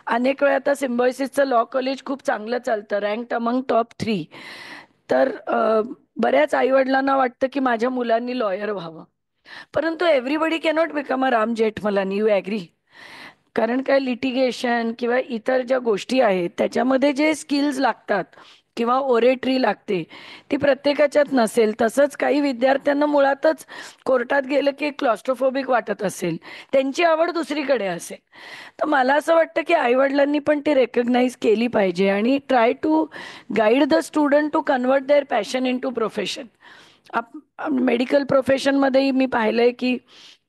अनेक वेळा आता सिम्बॉयसिसचं लॉ कॉलेज खूप चांगलं चालतं, रँक्ड अमंग टॉप 3. तर बऱ्याच आईवडिलांना वाटतं की माझ्या मुलांनी लॉयर व्हावं, परंतु everybody cannot become a Ram Jethmalani. You agree? कारण काय लिटिगेशन किंवा इतर ज्या गोष्टी आहेत त्याच्यामध्ये जे स्किल्स लागतात किंवा ओरेटरी लागते ती प्रत्येकाच्यात नसेल. तसंच काही विद्यार्थ्यांना मुळातच कोर्टात गेलं की क्लॉस्ट्रोफोबिक वाटत असेल, त्यांची आवड दुसरीकडे असेल. तर मला असं वाटतं की आईवडिलांनी पण ती रेकग्नाइज केली पाहिजे आणि try to guide the student to convert their passion into profession. Medical प्रोफेशनमध्येही मी पाहिलंय की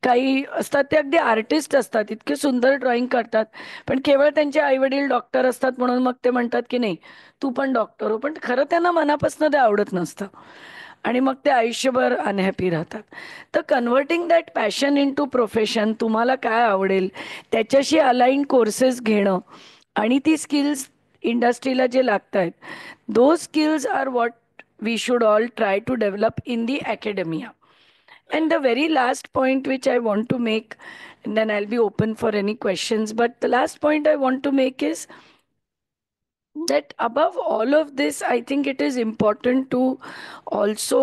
काही असतात ते अगदी आर्टिस्ट असतात, इतके सुंदर ड्रॉइंग करतात, पण केवळ त्यांचे आईवडील डॉक्टर असतात म्हणून मग ते म्हणतात की नाही तू पण डॉक्टर हो, पण खरं त्यांना मनापासून ते आवडत नसतं आणि मग ते आयुष्यभर अनहॅपी राहतात. तर converting that passion into profession, तुम्हाला काय आवडेल त्याच्याशी अलाइन कोर्सेस घेणं आणि ती स्किल्स इंडस्ट्रीला जे लागत आहेत, those skills are what we should all try to develop in the academia. And the very last point which I want to make, and then I'll be open for any questions, but the last point I want to make is that above all of this, I think it is important to also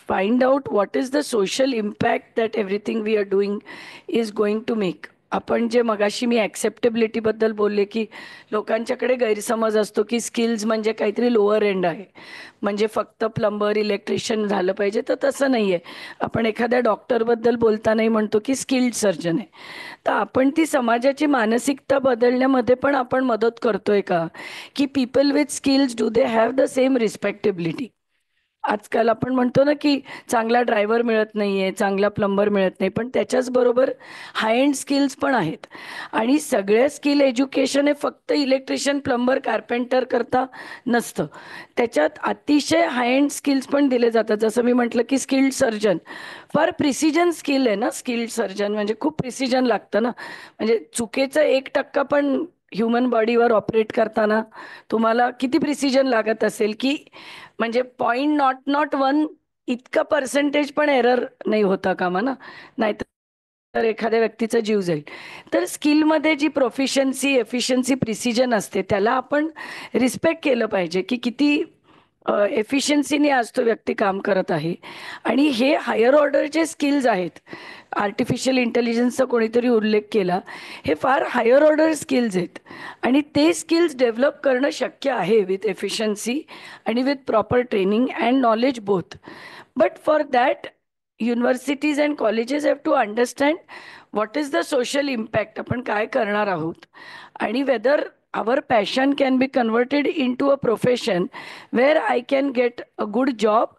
find out what is the social impact that everything we are doing is going to make. आपण जे मगाशी मी ॲक्सेप्टेबिलिटी बद्दल बोलले की लोकांच्याकडे गैरसमज असतो की स्किल्स म्हणजे काहीतरी लोअर एंड आहे, म्हणजे फक्त प्लंबर इलेक्ट्रिशियन झालं पाहिजे, तर तसं नाही आहे. आपण एखाद्या डॉक्टरबद्दल बोलतानाही म्हणतो की स्किल्ड सर्जन आहे. तर आपण ती समाजाची मानसिकता बदलण्यामध्ये पण आपण मदत करतोय का, की people with skills do they have the same respectability. आजकाल आपण म्हणतो ना की चांगला ड्रायव्हर मिळत नाहीये, चांगला प्लंबर मिळत नाही, पण त्याच्याच बरोबर हाय एंड स्किल्स पण आहेत. आणि सगळ्या स्किल एज्युकेशन हे फक्त इलेक्ट्रिशियन प्लंबर कार्पेंटर करता नसतं, त्याच्यात अतिशय हाय एंड स्किल्स पण दिले जातात. जसं मी म्हटलं की स्किल्ड सर्जन फार प्रिसिजन स्किल आहे ना. स्किल्ड सर्जन म्हणजे खूप प्रिसिजन लागतं ना, म्हणजे चुकीचं 1% पण ह्युमन बॉडीवर ऑपरेट करताना तुम्हाला किती प्रिसिजन लागत असेल, की म्हणजे 0.0001 इतका पर्सेंटेज पण एरर नाही होता कामा ना, नाहीतर एखाद्या व्यक्तीचा जीव जाईल. तर स्किलमध्ये जी प्रोफिशियन्सी, एफिशियन्सी, प्रिसिजन असते त्याला आपण रिस्पेक्ट केलं पाहिजे, की किती एफिशियन्सीने आज तो व्यक्ती काम करत आहे. आणि हे हायर ऑर्डरचे स्किल्स आहेत, आर्टिफिशियल इंटेलिजन्सचा कोणीतरी उल्लेख केला, हे फार हायर ऑर्डर स्किल्स आहेत आणि ते स्किल्स डेव्हलप करणं शक्य आहे विथ एफिशियन्सी आणि with proper training and knowledge both. But for that universities and colleges have to understand what is the social impact, आपण काय करणार आहोत, आणि whether our passion can be converted into a profession where I can get a good job,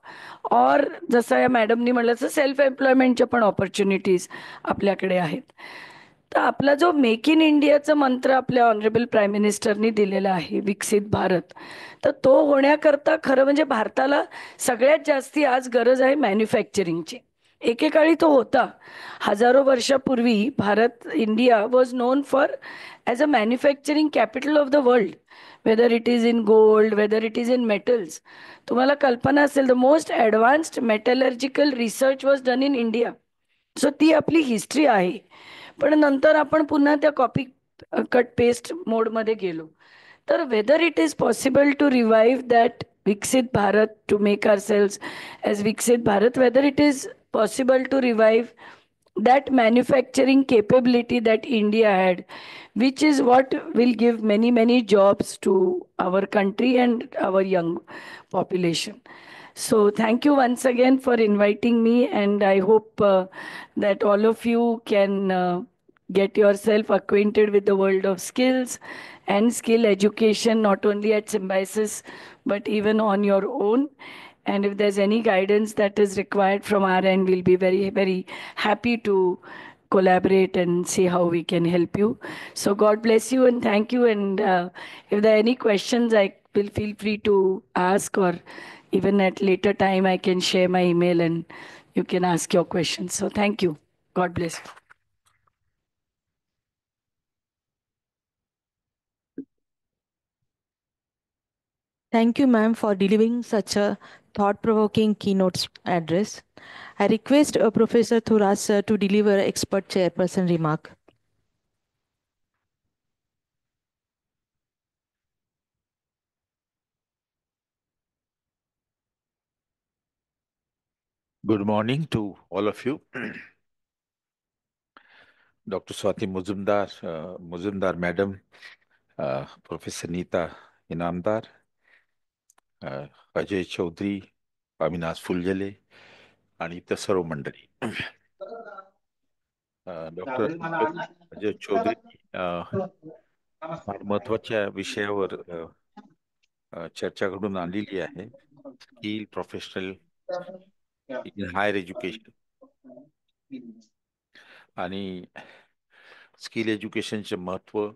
or जसं या मॅडमनी म्हटलं तसं सेल्फ एम्प्लॉयमेंटच्या पण ऑपॉर्च्युनिटीज आपल्याकडे आहेत. तर आपला जो मेक इन इंडियाचा मंत्र आपल्या ऑनरेबल प्राईम मिनिस्टरनी दिलेला आहे, विकसित भारत, तर तो होण्याकरता खरं म्हणजे भारताला सगळ्यात जास्ती आज गरज आहे मॅन्युफॅक्चरिंगची. एकेकाळी तो होता. हजारो वर्षापूर्वी Bharat, India was non for as a manufacturing capital of the world, weather it is in gold, weather it is in metals. तुम्हाला कल्पना असेल, the most advanced metallurgical research was done in India. So ती आपली history आहे. पण नंतर आपण पुन्हा त्या कॉपी कट पेस्ट मोडमध्ये गेलो. तर whether it is possible to revive that Viksit Bharat, to make ourselves as विकसित Bharat, whether it is possible to revive that manufacturing capability that India had, which is what will give many, many jobs to our country and our young population. So thank you once again for inviting me, and I hope that all of you can get yourself acquainted with the world of skills and skill education, not only at Symbiosis, but even on your own. And if there's any guidance that is required from our end, we'll be very, very happy to collaborate and see how we can help you. So God bless you and thank you. And if there are any questions, I will feel free to ask, or even at later time, I can share my email and you can ask your questions. So thank you. God bless you. Thank you, ma'am, for delivering such a thought-provoking keynote address. I request Professor Thuras sir to deliver expert chairperson remark. Good morning to all of you. Dr. Swati Muzumdar Madam, Professor Neeta Inamdar, Ajay Chaudhari, Avinash Phulzele आणि इतर सर्व मंडळी. Doctor Ajay Chaudhari फार महत्वाच्या विषयावर चर्चा घडून आलेली आहे. Skill professional in higher education आणि स्किल एज्युकेशनचे महत्व,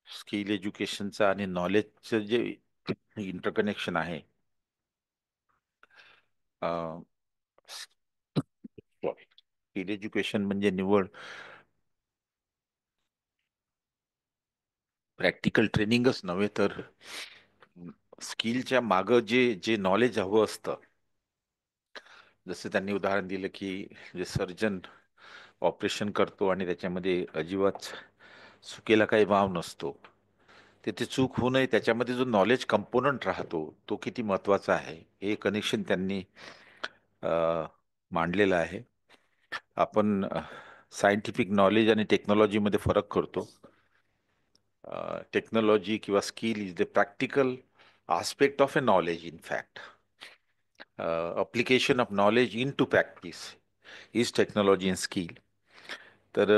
स्किल एज्युकेशनचं आणि नॉलेजचं जे इंटरकनेक्शन आहे, स्किल एज्युकेशन म्हणजे निवड प्रॅक्टिकल ट्रेनिंगच नव्हे, तर स्किलच्या मागं जे जे नॉलेज हवं असतं. जसं त्यांनी उदाहरण दिलं की जे सर्जन ऑपरेशन करतो आणि त्याच्यामध्ये अजिबात चुकीला काही वाव नसतो, तिथे चूक होऊ नये त्याच्यामध्ये जो नॉलेज कंपोनंट राहतो तो किती महत्वाचा आहे, हे कनेक्शन त्यांनी मांडलेलं आहे. आपण सायंटिफिक नॉलेज आणि टेक्नॉलॉजीमध्ये फरक करतो. टेक्नॉलॉजी किंवा skill is the practical aspect of a knowledge. In fact, application of knowledge into practice is technology and skill. तर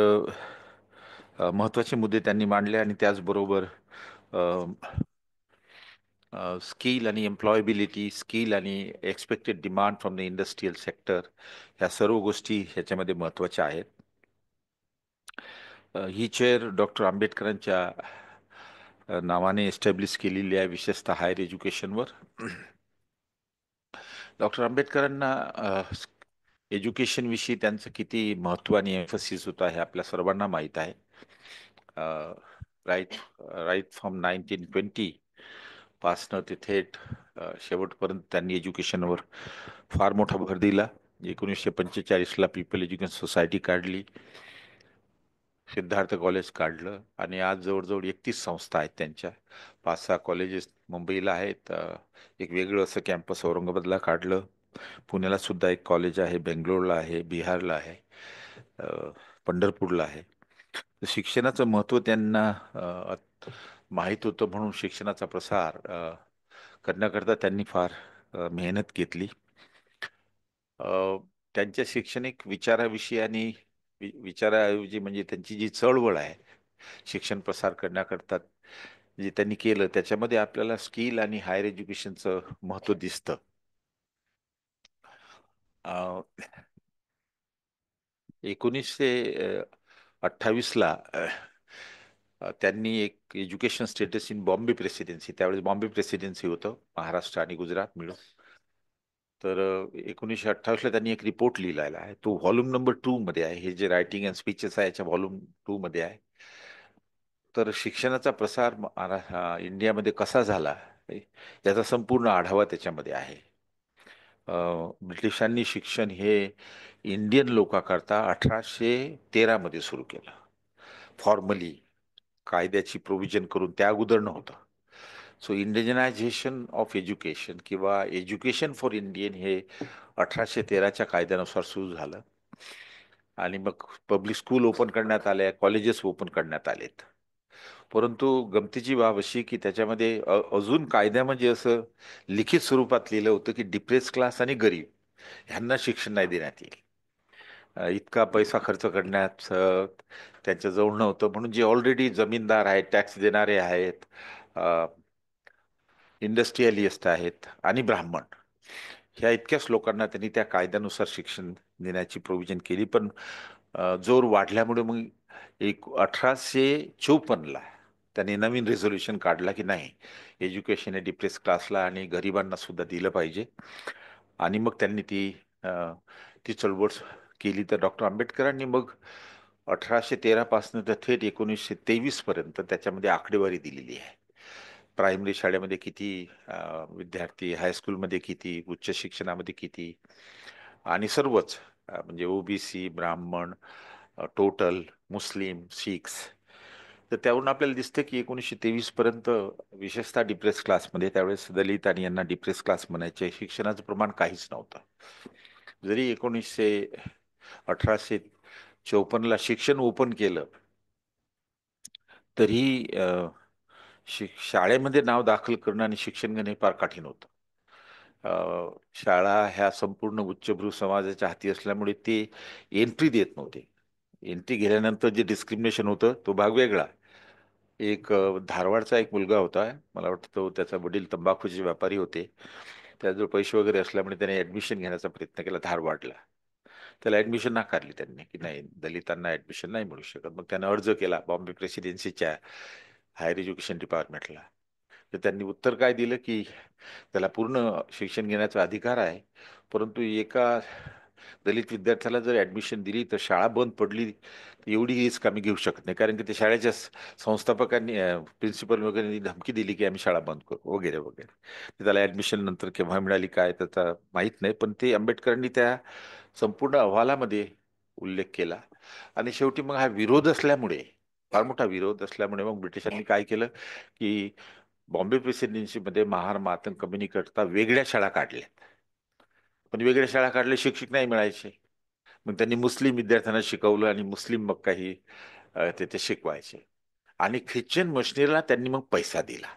महत्वाचे मुद्दे त्यांनी मांडले आणि त्याचबरोबर स्किल आणि एम्प्लॉयबिलिटी, स्किल आणि expected demand from the industrial sector, ह्या सर्व गोष्टी ह्याच्यामध्ये महत्वाच्या आहेत. ही चेअर डॉक्टर आंबेडकरांच्या नावाने एस्टॅब्लिश केलेली आहे, विशेषतः हायर एज्युकेशनवर. डॉक्टर आंबेडकरांना एज्युकेशन विषयी त्यांचं किती महत्व आणि एम्फसिस होतं हे आपल्या सर्वांना माहीत आहे. राईट फ्रॉम 1920 पासनं ते थेट शेवटपर्यंत त्यांनी एज्युकेशनवर फार मोठा भर दिला. 1945ला पीपल एज्युकेशन सोसायटी काढली, सिद्धार्थ कॉलेज काढलं आणि आज जवळजवळ 31 संस्था आहेत त्यांच्या. 5-6 कॉलेजेस मुंबईला आहेत, एक वेगळं असं कॅम्पस औरंगाबादला काढलं, पुण्याला सुद्धा एक कॉलेज आहे, बेंगलोरला आहे, बिहारला आहे, पंढरपूरला आहे. शिक्षणाचं महत्त्व त्यांना माहीत होतं, म्हणून शिक्षणाचा प्रसार करण्याकरता त्यांनी फार मेहनत घेतली. त्यांच्या शैक्षणिक विचाराविषयी आणि विचाराऐवजी म्हणजे त्यांची जी चळवळ आहे शिक्षण प्रसार करण्याकरता जे त्यांनी केलं, त्याच्यामध्ये आपल्याला स्किल आणि हायर एज्युकेशनचं महत्त्व दिसतं. 1928ला त्यांनी एक education status in Bombay presidency, त्यावेळेस बॉम्बे प्रेसिडेन्सी होतं, महाराष्ट्र आणि गुजरात मिळून. तर 1928ला त्यांनी एक रिपोर्ट लिहिलेला आहे, तो व्हॉल्यूम नंबर 2 मध्ये आहे. हे जे रायटिंग अँड स्पीचेस आहे याच्या व्हॉल्यूम 2 मध्ये आहे. तर शिक्षणाचा प्रसार इंडियामध्ये कसा झाला याचा संपूर्ण आढावा त्याच्यामध्ये आहे. ब्रिटिशांनी शिक्षण हे इंडियन लोकांकरता 1813 मध्ये सुरू केलं, फॉर्मली कायद्याची प्रोव्हिजन करून. त्या अगोदर नव्हतं. सो इंडिजनायझेशन ऑफ एज्युकेशन किंवा एज्युकेशन फॉर इंडियन हे 1813च्या कायद्यानुसार सुरू झालं आणि मग पब्लिक स्कूल ओपन करण्यात आले, कॉलेजेस ओपन करण्यात आलेत. परंतु गमतीची बाब अशी की त्याच्यामध्ये अजून कायद्यामध्ये असं लिखित स्वरूपात लिहिलं होतं की डिप्रेस क्लास आणि गरीब ह्यांना शिक्षण नाही देण्यात येईल. इतका पैसा खर्च करण्यात त्यांच्याजवळ नव्हतं, म्हणून जे ऑलरेडी जमीनदार आहेत, टॅक्स देणारे आहेत, इंडस्ट्रियलिस्ट आहेत आणि ब्राह्मण, ह्या इतक्याच लोकांना त्यांनी त्या कायद्यानुसार शिक्षण देण्याची प्रोव्हिजन केली. पण जोर वाढल्यामुळे मग 1854ला त्यांनी नवीन रेझोल्युशन काढला की नाही, एज्युकेशन हे डिप्रेस क्लासला आणि गरिबांना सुद्धा दिलं पाहिजे. आणि मग त्यांनी ती चळवळ केली. तर डॉक्टर आंबेडकरांनी मग 1813 पासून तर थेट 1923 पर्यंत त्याच्यामध्ये आकडेवारी दिलेली आहे. प्रायमरी शाळेमध्ये किती विद्यार्थी, हायस्कूलमध्ये किती, उच्च शिक्षणामध्ये किती, आणि सर्वच म्हणजे ओबीसी, ब्राह्मण, टोटल, मुस्लिम, सिख्स. तर त्यावरून आपल्याला दिसतं की 1923 पर्यंत विशेषतः डिप्रेस क्लासमध्ये, त्यावेळेस दलित आणि यांना डिप्रेस क्लास म्हणायचे, शिक्षणाचं प्रमाण काहीच नव्हतं. जरी 1854ला शिक्षण ओपन केलं तरी शाळेमध्ये नाव दाखल करणं आणि शिक्षण घेणं हे फार कठीण होतं. शाळा ह्या संपूर्ण उच्चभ्रू समाजाच्या हाती असल्यामुळे ते एंट्री देत नव्हते. एंट्री गेल्यानंतर जे डिस्क्रिमिनेशन होतं तो भाग वेगळा. एक धारवाडचा एक मुलगा होता, मला वाटतं तो त्याचा वडील तंबाखूचे व्यापारी होते. त्याजवळ पैसे वगैरे असल्यामुळे त्याने ऍडमिशन घेण्याचा प्रयत्न केला धारवाडला. त्याला ऍडमिशन नाकारली त्यांनी, की नाही, दलितांना ऍडमिशन नाही मिळू शकत. मग त्याने अर्ज केला बॉम्बे प्रेसिडेन्सीच्या हायर एज्युकेशन डिपार्टमेंटला. तर त्यांनी उत्तर काय दिलं की त्याला पूर्ण शिक्षण घेण्याचा अधिकार आहे, परंतु एका दलित विद्यार्थ्याला जर ऍडमिशन दिली तर शाळा बंद पडली एवढी रिस्क आम्ही घेऊ शकत नाही, कारण की ते शाळेच्या संस्थापकांनी प्रिन्सिपल वगैरे धमकी दिली की आम्ही शाळा बंद करू वगैरे वगैरे. त्याला ऍडमिशन नंतर केव्हा मिळाली काय त्याचा माहीत नाही, पण ते आंबेडकरांनी त्या संपूर्ण अहवालामध्ये उल्लेख केला. आणि शेवटी मग हा विरोध असल्यामुळे, फार मोठा विरोध असल्यामुळे, मग ब्रिटिशांनी काय केलं की बॉम्बे प्रेसिडेन्सीमध्ये महार मातंग कम्युनिटी करता वेगळ्या शाळा काढल्या. पण वेगळ्या शाळा काढले, शिक्षक नाही मिळायचे. मग त्यांनी मुस्लिम विद्यार्थ्यांना शिकवलं आणि मुस्लिम मग काही ते शिकवायचे. आणि ख्रिश्चन मशिनरीला त्यांनी मग पैसा दिला.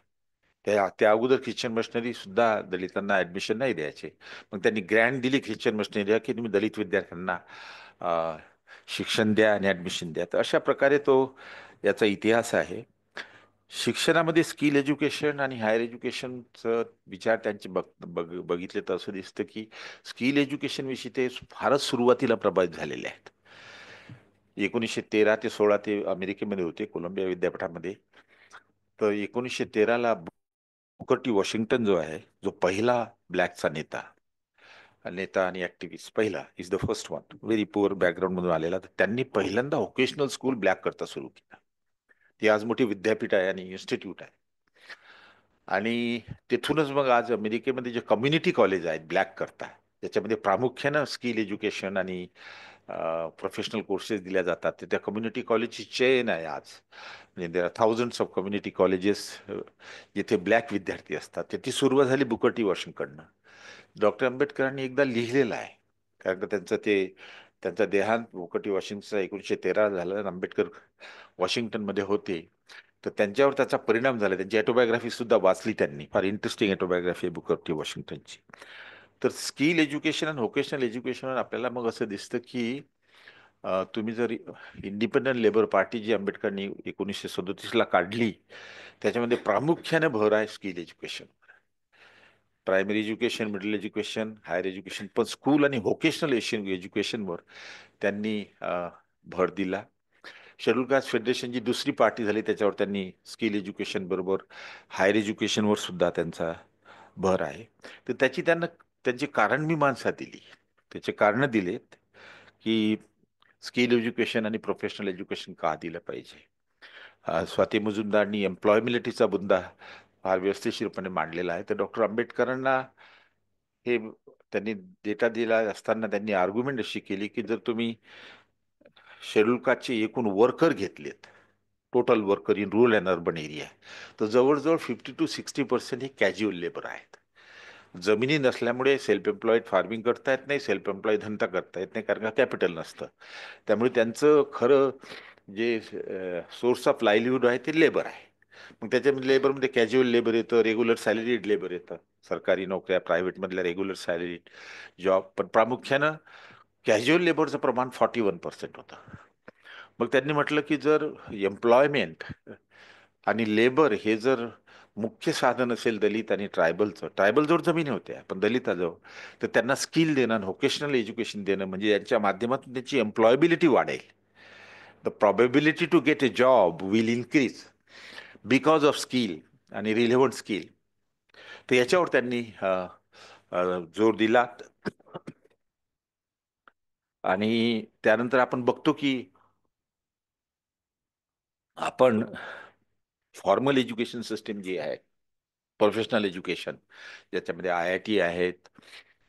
त्या अगोदर ख्रिश्चन मशिनरी सुद्धा दलितांना ऍडमिशन नाही द्यायचे. मग त्यांनी ग्रँड दिली ख्रिश्चन मशिनरीला की तुम्ही दलित विद्यार्थ्यांना शिक्षण द्या आणि ऍडमिशन द्या. तर अशा प्रकारे तो याचा इतिहास आहे. शिक्षणामध्ये स्किल एज्युकेशन आणि हायर एज्युकेशनचं विचार त्यांचे बघितले तर असं दिसतं की स्किल एज्युकेशन विषयी ते फारच सुरुवातीला प्रभावित झालेले आहेत. 1913 ते 16 ते अमेरिकेमध्ये होते, कोलंबिया विद्यापीठामध्ये. तर 1913ला बुकर टी वॉशिंग्टन जो आहे, जो पहिला ब्लॅकचा नेता आणि ऍक्टिव्हिस्ट, पहिला is the first one, very poor background मधून आलेला, तर त्यांनी पहिल्यांदा व्होकेशनल स्कूल ब्लॅक करता सुरू केला. ती आज मोठी विद्यापीठ आहे आणि इन्स्टिट्यूट आहे. आणि तिथूनच मग आज अमेरिकेमध्ये जे कम्युनिटी कॉलेज आहेत ब्लॅक करता, त्याच्यामध्ये प्रामुख्यानं स्किल एज्युकेशन आणि प्रोफेशनल कोर्सेस दिल्या जातात. तर त्या कम्युनिटी कॉलेजची चेन आहे आज. म्हणजे there are thousands of community colleges जिथे ब्लॅक विद्यार्थी असतात. त्याची सुरुवात झाली बुकर टी वॉशिंग्टननं. डॉक्टर आंबेडकरांनी एकदा लिहिलेलं आहे, कारण का त्यांचा देहांत बुकर टी वॉशिंग्टनचा 1913 झाला. आंबेडकर वॉशिंग्टनमध्ये होते, तर त्यांच्यावर त्याचा परिणाम झाला. त्यांची ऑटोबायोग्राफी सुद्धा वाचली त्यांनी, फार इंटरेस्टिंग ऑटोबायोग्राफी बुकर टी वॉशिंग्टनची. तर स्किल एज्युकेशन आणि व्होकेशनल एज्युकेशन आपल्याला मग असं दिसतं की तुम्ही जर इंडिपेंडंट लेबर पार्टी जी आंबेडकरांनी 1937ला काढली, त्याच्यामध्ये प्रामुख्याने भर आहे skill education. Primary education, middle education, higher education, पण स्कूल आणि व्होकेशनल एज्युकेशनवर त्यांनी भर दिला. शेड्यूल कास्ट फेडरेशन जी दुसरी पार्टी झाली, त्याच्यावर त्यांनी स्किल एज्युकेशन बरोबर हायर एज्युकेशनवर सुद्धा त्यांचा भर आहे. तर त्यांची कारण मीमांसा दिली. त्याचे कारण दिलेत की स्किल एज्युकेशन आणि प्रोफेशनल एज्युकेशन का दिलं पाहिजे. स्वाती मुजुमदारनी एम्प्लॉयबिलिटीचा मुद्दा फार व्यवस्थितशीरपणे मांडलेला आहे. तर डॉक्टर आंबेडकरांना हे त्यांनी डेटा दिला असताना त्यांनी आर्ग्युमेंट अशी केली की जर तुम्ही शेड्यूल कास्टचे एकूण वर्कर घेतलेत, total worker in rural and urban area, तर जवळजवळ 50 to 60% हे कॅज्युअल लेबर आहेत. जमिनी नसल्यामुळे सेल्फ एम्प्लॉईड फार्मिंग करता येत नाही, सेल्फ एम्प्लॉईड धंदा करता येत नाही, कारण का कॅपिटल नसतं. त्यामुळे त्यांचं खरं जे सोर्स ऑफ लाईव्हलीहूड आहे ते लेबर आहे. मग त्याच्यामध्ये लेबरमध्ये कॅज्युअल लेबर येतं, रेग्युलर सॅलरीड लेबर येतं, सरकारी नोकऱ्या, प्रायव्हेटमधल्या रेग्युलर सॅलरीड जॉब. पण प्रामुख्यानं कॅज्युअल लेबरचं प्रमाण 41% होतं. मग त्यांनी म्हटलं की जर एम्प्लॉयमेंट आणि लेबर हे जर मुख्य साधन असेल दलित आणि ट्रायबलजवळ जमिनी होत्या पण दलिताजवळ, तर त्यांना स्किल देणं, व्होकेशनल एज्युकेशन देणं, म्हणजे यांच्या माध्यमातून त्यांची एम्प्लॉयबिलिटी वाढेल. The probability to get a job will increase because of skill आणि रिलेव्हंट स्किल. तर याच्यावर त्यांनी जोर दिला. आणि त्यानंतर आपण बघतो की आपण फॉर्मल एज्युकेशन सिस्टीम जी आहे, प्रोफेशनल एज्युकेशन, ज्याच्यामध्ये IIT आहेत,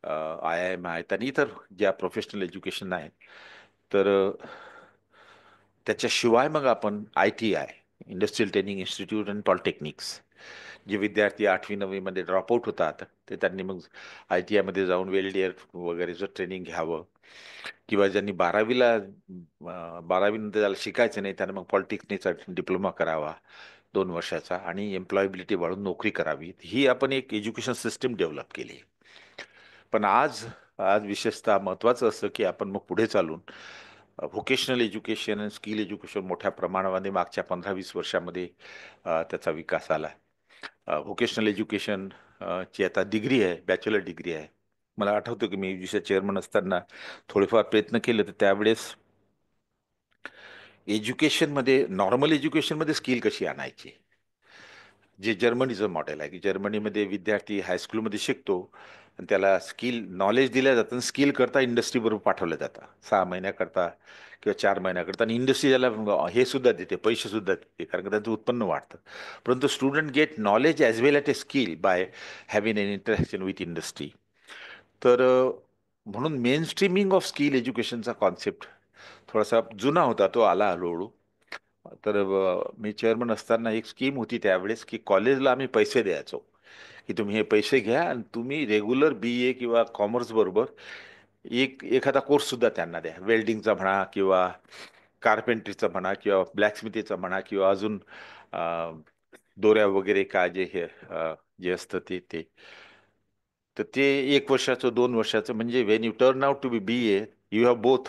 IIM आहेत आणि इतर ज्या प्रोफेशनल एज्युकेशन आहेत, तर त्याच्याशिवाय मग आपण ITI, industrial training institute and polytechnics, जे विद्यार्थी 8वी-9वी मध्ये ड्रॉपआउट होतात, ते त्यांनी मग ITI मध्ये जाऊन वेल्डियर वगैरेचं ट्रेनिंग घ्यावं. किंवा ज्यांनी 12वी नंतर त्याला शिकायचं नाही, त्यांना मग पॉलिटेक्निकचा डिप्लोमा करावा. 2 वर्षाचा आणि एम्प्लॉयबिलिटी वाढून नोकरी करावी, ही आपण एक एज्युकेशन सिस्टीम डेव्हलप केली. पण आज आज विशेषतः महत्त्वाचं असं की आपण मग पुढे चालून व्होकेशनल एज्युकेशन आणि स्किल एज्युकेशन मोठ्या प्रमाणामध्ये मागच्या 15-20 वर्षामध्ये त्याचा विकास आला. व्होकेशनल एज्युकेशन ची आता डिग्री आहे, बॅचलर डिग्री आहे. मला आठवतं की मी युजीसी चेअरमन असताना थोडेफार प्रयत्न केले, तर त्यावेळेस एज्युकेशनमध्ये नॉर्मल एज्युकेशनमध्ये स्किल कशी आणायची, जे जर्मनीचं मॉडेल आहे की जर्मनीमध्ये विद्यार्थी हायस्कूलमध्ये शिकतो आणि त्याला स्किल नॉलेज दिलं जातं आणि स्किल करता इंडस्ट्रीबरोबर पाठवलं जातं 6 महिन्याकरता किंवा 4 महिन्याकरता, आणि इंडस्ट्री त्याला हे सुद्धा देते, पैसे सुद्धा देते, कारण का त्यांचं उत्पन्न वाढतं. परंतु student get knowledge as well at a skill by having an interaction with industry. तर म्हणून मेन स्ट्रीमिंग ऑफ स्किल एज्युकेशनचा कॉन्सेप्ट थोडासा जुना होता, तो आला हळूहळू. तर मी चेअरमन असताना एक स्कीम होती त्यावेळेस की कॉलेजला आम्ही पैसे द्यायचो की तुम्ही हे पैसे घ्या आणि तुम्ही रेग्युलर BA किंवा कॉमर्स बरोबर एखादा कोर्स सुद्धा त्यांना द्या, वेल्डिंगचा म्हणा किंवा कार्पेंट्रीचा म्हणा किंवा ब्लॅकस्मिथीचा म्हणा किंवा अजून दोऱ्या वगैरे काय जे असतं ते तर ते 1 वर्षाचं 2 वर्षाचं, म्हणजे when you turn out to be BA you have both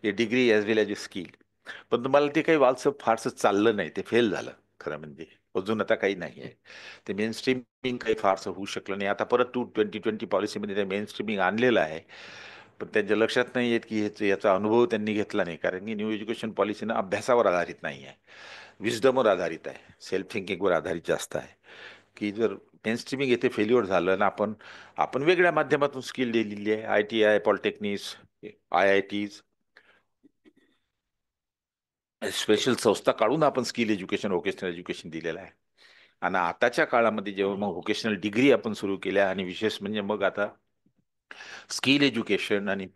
a degree as well as a skill. पण तुम्हाला ते काही वालसं फारसं चाललं नाही, ते फेल झालं खरं म्हणजे. अजून आता काही नाही आहे, ते मेन स्ट्रीमिंग काही फारसं होऊ शकलं नाही. आता परत 2020 पॉलिसीमध्ये ते मेन स्ट्रीमिंग आणलेलं आहे, पण त्यांच्या लक्षात नाही येत की याचा अनुभव त्यांनी घेतला नाही, कारण की न्यू एज्युकेशन पॉलिसीनं अभ्यासावर आधारित नाही आहे, विजडमवर आधारित आहे, सेल्फ थिंकिंगवर आधारित जास्त आहे. की जर मेन स्ट्रीमिंग येथे फेल्युअर झालं ना, आपण वेगळ्या माध्यमातून स्किल दिलेली आहे, ITI, पॉलिटेक्निक्स, IITs, स्पेशल संस्था काढून आपण स्किल एज्युकेशन व्होकेशनल एज्युकेशन दिलेलं आहे. आणि आताच्या काळामध्ये जेव्हा मग व्होकेशनल डिग्री आपण सुरू केल्या, आणि विशेष म्हणजे मग आता स्किल एज्युकेशन आणि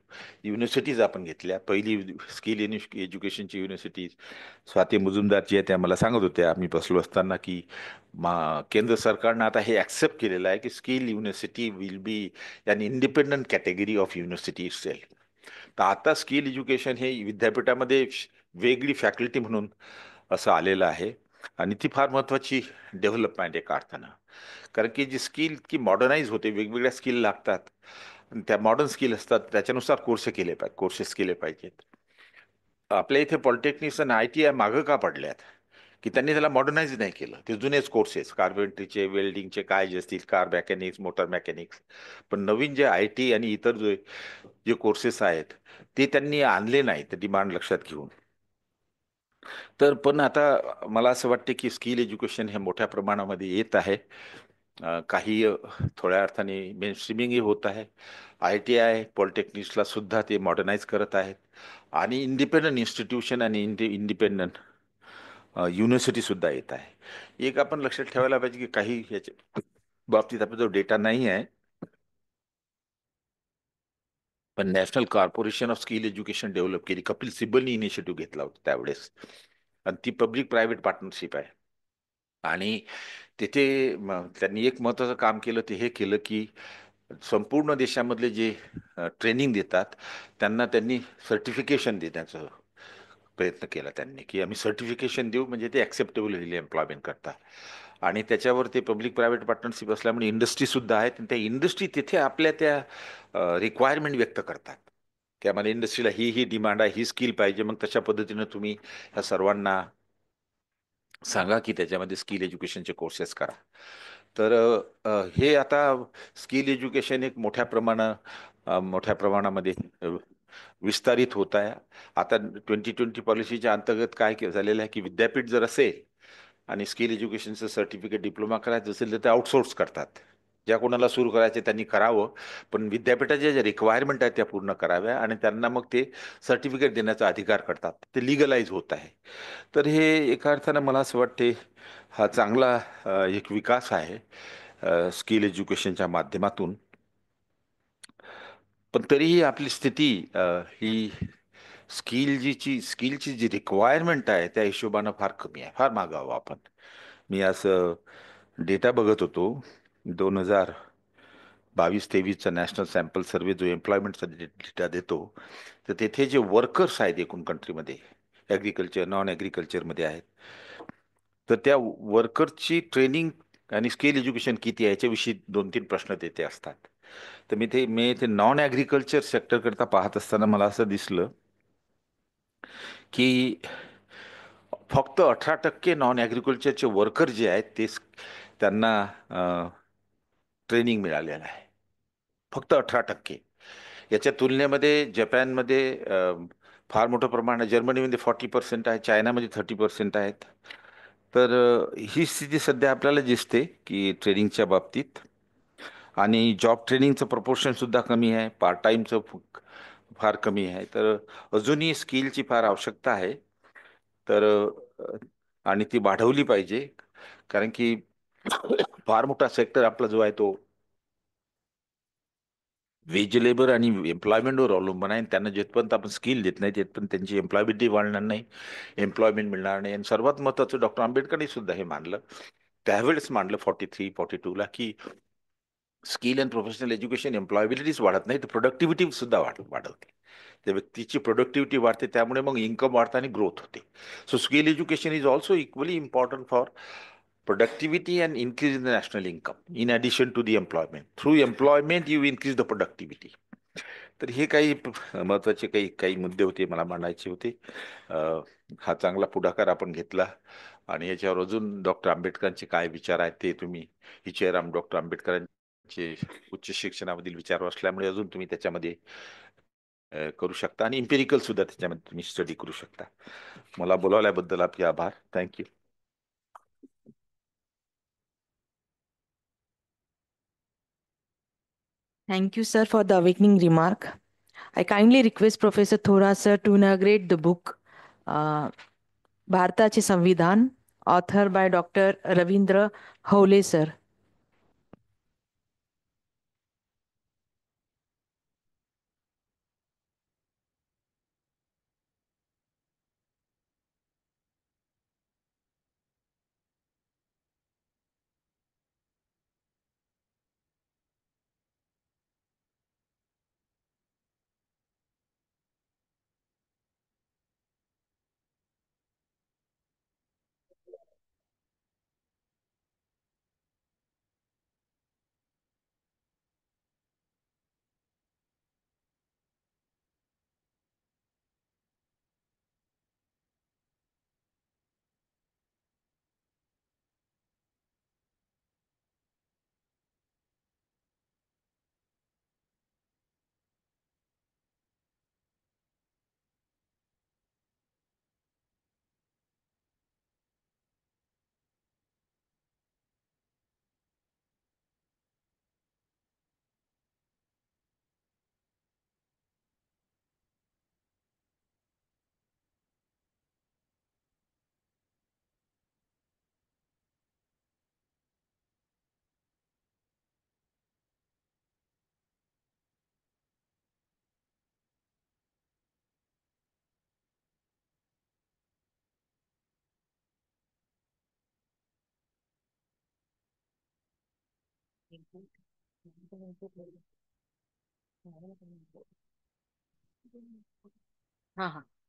युनिव्हर्सिटीज आपण घेतल्या. पहिली स्किल एज्युकेशनची युनिव्हर्सिटीज स्वाती मुजुमदारजी आहे, त्या मला सांगत होत्या आम्ही बसलो असताना की केंद्र सरकारनं आता हे ॲक्सेप्ट केलेलं आहे की skill university will be an independent category of university cell. तर आता स्किल एज्युकेशन हे विद्यापीठामध्ये वेगळी फॅकल्टी म्हणून असं आलेलं आहे, आणि ती फार महत्त्वाची डेव्हलपमेंट एका अर्थानं, कारण की जी स्किल की मॉडर्नाइज होते, वेगवेगळ्या स्किल लागतात, आणि त्या मॉडर्न स्किल असतात, त्याच्यानुसार कोर्सेस केले पाहिजेत. आपल्या इथे पॉलिटेक्निक्स आणि ITI मागं का पडल्यात की त्यांनी त्याला मॉडर्नाइज नाही केलं. ते जुनेच कोर्सेस, कार्पेंट्रीचे, वेल्डिंगचे काय जे असतील, कार मेकॅनिक्स, मोटर मेकॅनिक्स, पण नवीन जे IT आणि इतर जे कोर्सेस आहेत ते त्यांनी आणले नाहीत डिमांड लक्षात घेऊन. तर पण आता मला असं वाटते की स्किल एज्युकेशन हे मोठ्या प्रमाणामध्ये येत आहे. काही थोड्या अर्थाने मेन स्ट्रीमिंगही होत आहे. ITI, पॉलिटेक्निक्सला सुद्धा ते मॉडर्नाइज करत आहेत, आणि इंडिपेंडंट इन्स्टिट्यूशन आणि इंडिपेंडंट युनिव्हर्सिटी सुद्धा येत आहे. एक आपण लक्षात ठेवायला पाहिजे की काही याच्या बाबतीत आपला जो डेटा नाही आहे, पण national corporation of skill education develop केली, कपिल सिब्बलनी इनिशिएटिव्ह घेतला होता त्यावेळेस, आणि ती पब्लिक प्रायव्हेट पार्टनरशिप आहे. आणि तिथे त्यांनी एक महत्त्वाचं काम केलं, ते हे केलं की संपूर्ण देशामधले जे ट्रेनिंग देतात त्यांना त्यांनी सर्टिफिकेशन देण्याचा प्रयत्न केला त्यांनी, की आम्ही सर्टिफिकेशन देऊ म्हणजे ते ॲक्सेप्टेबल होईल एम्प्लॉयमेंट करता. आणि त्याच्यावर ते पब्लिक प्रायव्हेट पार्टनरशिप असल्यामुळे इंडस्ट्रीसुद्धा आहेत, आणि त्या इंडस्ट्री तिथे आपल्या त्या रिक्वायरमेंट व्यक्त करतात की आम्हाला इंडस्ट्रीला ही डिमांड आहे, ही स्किल पाहिजे, मग तशा पद्धतीनं तुम्ही ह्या सर्वांना सांगा की त्याच्यामध्ये स्किल एज्युकेशनचे कोर्सेस करा. तर हे आता स्किल एज्युकेशन एक मोठ्या प्रमाणामध्ये विस्तारित होत आहे. आता 2020 पॉलिसीच्या अंतर्गत काय झालेलं आहे की विद्यापीठ जर असेल आणि स्किल एज्युकेशनचं सर्टिफिकेट डिप्लोमा करायचं असेल तर ते आउटसोर्स करतात. ज्या कोणाला सुरू करायचे त्यांनी करावं, पण विद्यापीठाच्या ज्या रिक्वायरमेंट आहेत त्या पूर्ण कराव्या, आणि त्यांना मग ते सर्टिफिकेट देण्याचा अधिकार करतात. ते लिगलाइज होत आहे. तर हे एका अर्थानं मला असं वाटते हा चांगला एक विकास आहे स्किल एज्युकेशनच्या माध्यमातून. पण तरीही आपली स्थिती ही स्किलची जी रिक्वायरमेंट आहे त्या हिशोबानं फार कमी आहे, फार मागावं आपण. मी असं डेटा बघत होतो, 2022-23चा नॅशनल सॅम्पल सर्व्हे जो एम्प्लॉयमेंटचा डेटा देतो, तर तेथे जे वर्कर्स आहेत एकूण कंट्रीमध्ये, ॲग्रिकल्चर, नॉन ॲग्रिकल्चरमध्ये आहेत, तर त्या वर्करची ट्रेनिंग आणि स्किल एज्युकेशन किती आहे याच्याविषयी 2-3 प्रश्न तेथे असतात. तर मी ते नॉन ॲग्रिकल्चर सेक्टर करता पाहत असताना मला असं दिसलं की फक्त 18% नॉन ॲग्रिकल्चरचे वर्कर जे आहेत त्यांना ट्रेनिंग मिळालेलं आहे. फक्त 18%. याच्या तुलनेमध्ये जपानमध्ये फार मोठं प्रमाण आहे. जर्मनीमध्ये 40% आहे, चायनामध्ये 30% आहेत. तर ही स्थिती सध्या आपल्याला दिसते की ट्रेनिंगच्या बाबतीत. आणि जॉब ट्रेनिंगचं प्रपोर्शन सुद्धा कमी आहे, पार्ट टाइमचं फार कमी आहे. तर अजूनही स्किलची फार आवश्यकता आहे. तर आणि ती वाढवली पाहिजे, कारण की फार मोठा सेक्टर आपला जो आहे तो वेज लेबर आणि एम्प्लॉयमेंटवर अवलंबून आहे. त्यांना जिथपर्यंत आपण स्किल देत नाही तिथपर्यंत त्यांची एम्प्लॉयबिलिटी वाढणार नाही, एम्प्लॉयमेंट मिळणार नाही. आणि सर्वात महत्त्वाचं डॉक्टर आंबेडकरांनी सुद्धा हे मानलं, त्यावेळेस मानलं 43-42 ला, की स्किल अँड प्रोफेशनल एज्युकेशन एम्प्लॉयबिलिटीच वाढत नाही तर प्रोडक्टिव्हिटी सुद्धा वाढवते. त्या व्यक्तीची प्रोडक्टिव्हिटी वाढते, त्यामुळे मग इन्कम वाढतं आणि ग्रोथ होते. So skill education is also equally important for productivity and increase in the national income in addition to the employment. Through employment you increase the productivity. तर हे काही महत्वाचे काही मुद्दे होते मला मांडायचे होते. हा चांगला पुढाकार आपण घेतला आणि याच्यावर अजून डॉक्टर आंबेडकरांचे काय विचार आहेत ते तुम्ही ही चेअर डॉक्टर आंबेडकरांचे उच्च शिक्षणामधील विचार असल्यामुळे अजून तुम्ही त्याच्यामध्ये करू शकता आणि इम्पेरिकल सुद्धा त्याच्यामध्ये तुम्ही स्टडी करू शकता. मला बोलावल्याबद्दल आपले आभार. Thank you. Thank you, sir, for the awakening remark. I kindly request Professor Thora, sir, to inaugurate the book, Bharataचे Samvidhan, authored by Dr. Ravindra Howle, sir.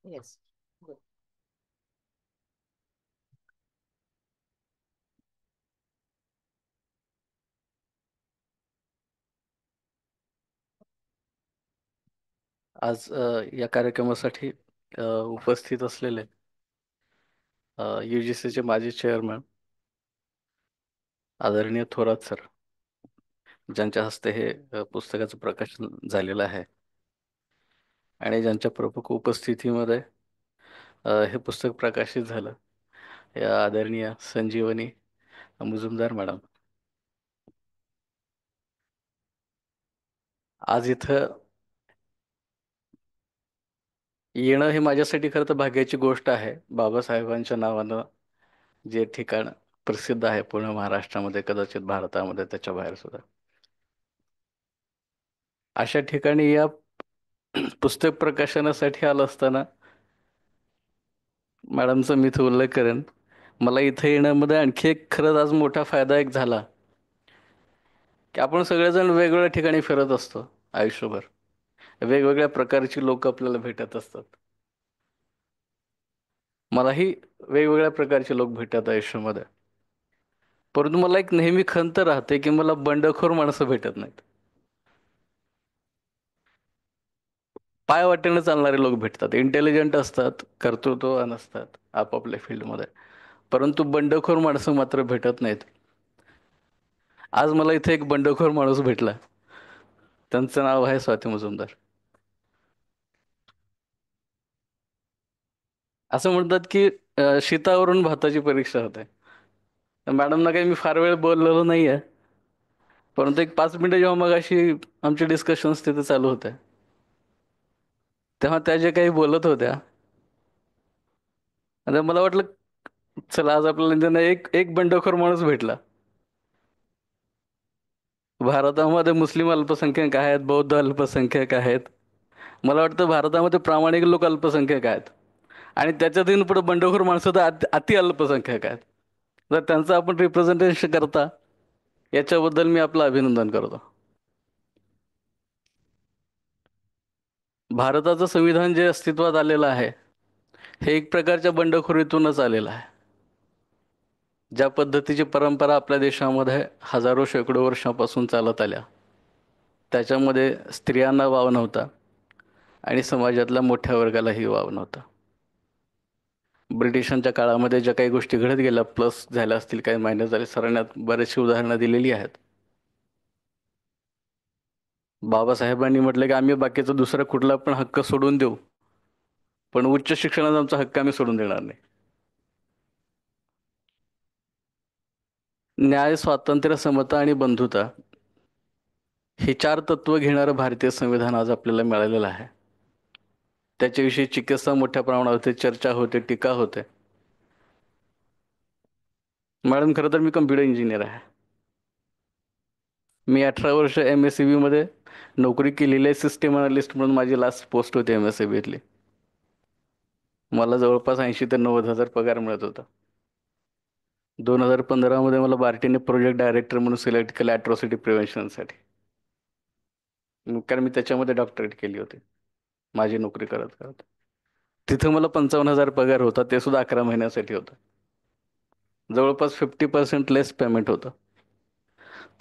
Yes. Good. आज या कार्यक्रमासाठी उपस्थित असलेले UGCचे माजी चेअरमन आदरणीय थोरात सर, ज्यांच्या हस्ते हे पुस्तकाचं प्रकाशन झालेलं आहे आणि ज्यांच्या प्रमुख उपस्थितीमध्ये हे पुस्तक प्रकाशित झालं, या आदरणीय संजीवनी मुजुमदार मॅडम. आज इथं येणं हे माझ्यासाठी खरं तर भाग्याची गोष्ट आहे. बाबासाहेबांच्या नावानं जे ठिकाण प्रसिद्ध आहे पुणे महाराष्ट्रामध्ये, कदाचित भारतामध्ये, त्याच्या बाहेर सुद्धा, अशा ठिकाणी या पुस्तक प्रकाशनासाठी आलं असताना मॅडमचा मी इथं उल्लेख करेन, मला इथं येण्यामध्ये आणखी एक खरंच आज मोठा फायदा एक झाला की आपण सगळेजण वेगवेगळ्या ठिकाणी फिरत असतो आयुष्यभर. वेगवेगळ्या प्रकारची लोक आपल्याला भेटत असतात. मलाही वेगवेगळ्या प्रकारचे लोक भेटतात आयुष्यामध्ये, परंतु मला एक नेहमी खंत राहते की मला बंडखोर माणसं भेटत नाहीत. पाय वाटेनं चालणारे लोक भेटतात, इंटेलिजंट असतात, कर्तृत्ववान असतात आपापल्या फील्डमध्ये, परंतु बंडखोर माणसं मात्र भेटत नाहीत. आज मला इथे एक बंडखोर माणूस भेटला, त्यांचं नाव आहे स्वाती मुजुमदार. असं म्हणतात की शीतावरून भाताची परीक्षा होते. मॅडमना काही मी फार वेळ बोललेलो नाहीये, परंतु एक 5 मिनिटं जेव्हा मग अशी आमचे डिस्कशन्स तिथे चालू होते, तेव्हा त्या जे काही बोलत होत्या, आणि मला वाटलं चला आज आपल्याला त्यांना एक एक बंडखोर माणूस भेटला. भारतामध्ये मुस्लिम अल्पसंख्याक आहेत, बौद्ध अल्पसंख्याक आहेत, मला वाटतं भारतामध्ये प्रामाणिक लोक अल्पसंख्याक आहेत, आणि त्याच्यातून पुढे बंडखोर माणसं तर अति अल्पसंख्याक आहेत. जर त्यांचं आपण रिप्रेझेंटेशन करता, याच्याबद्दल मी आपलं अभिनंदन करतो. भारताचं संविधान जे अस्तित्वात आलेलं आहे, हे एक प्रकारच्या बंडखोरीतूनच आलेलं आहे. ज्या पद्धतीची परंपरा आपल्या देशामध्ये हजारो शेकडो वर्षांपासून चालत आल्या, त्याच्यामध्ये स्त्रियांना वाव नव्हता आणि समाजातल्या मोठ्या वर्गालाही वाव नव्हता. ब्रिटिशांच्या काळामध्ये ज्या काही गोष्टी घडत गेल्या, प्लस झाल्या असतील, काही मायनस झाले, सरांनी बरेचशी उदाहरणं दिलेली आहेत. बाबासाहेबांनी म्हटलं की आम्ही बाकीचा दुसरा कुठला पण हक्क सोडून देऊ, पण उच्च शिक्षणाचा आमचा हक्क आम्ही सोडून देणार नाही. न्याय, स्वातंत्र्य, समता आणि बंधुता ही 4 तत्व घेणारं भारतीय संविधान आज आपल्याला मिळालेलं आहे. त्याच्याविषयी चिकित्सा मोठ्या प्रमाणावर होते, चर्चा होते, टीका होते. मॅडम, खरं तर मी कम्प्युटर इंजिनियर आहे. मी 18 वर्ष MSCB मध्ये नोकरी केलेली आहे. सिस्टम अनालिस्ट म्हणून माझी लास्ट पोस्ट होती MSCBतली. मला जवळपास 80 ते 90 हजार पगार मिळत होता. 2015 मध्ये मला बार्टीने प्रोजेक्ट डायरेक्टर म्हणून सिलेक्ट केलं ॲट्रॉसिटी प्रिव्हेन्शनसाठी, कारण मी त्याच्यामध्ये डॉक्टरेट केली होती माझी नोकरी करत करत. तिथं मला 55,000 पगार होता, ते सुद्धा 11 महिन्यासाठी होतं. जवळपास 50% लेस पेमेंट होतं.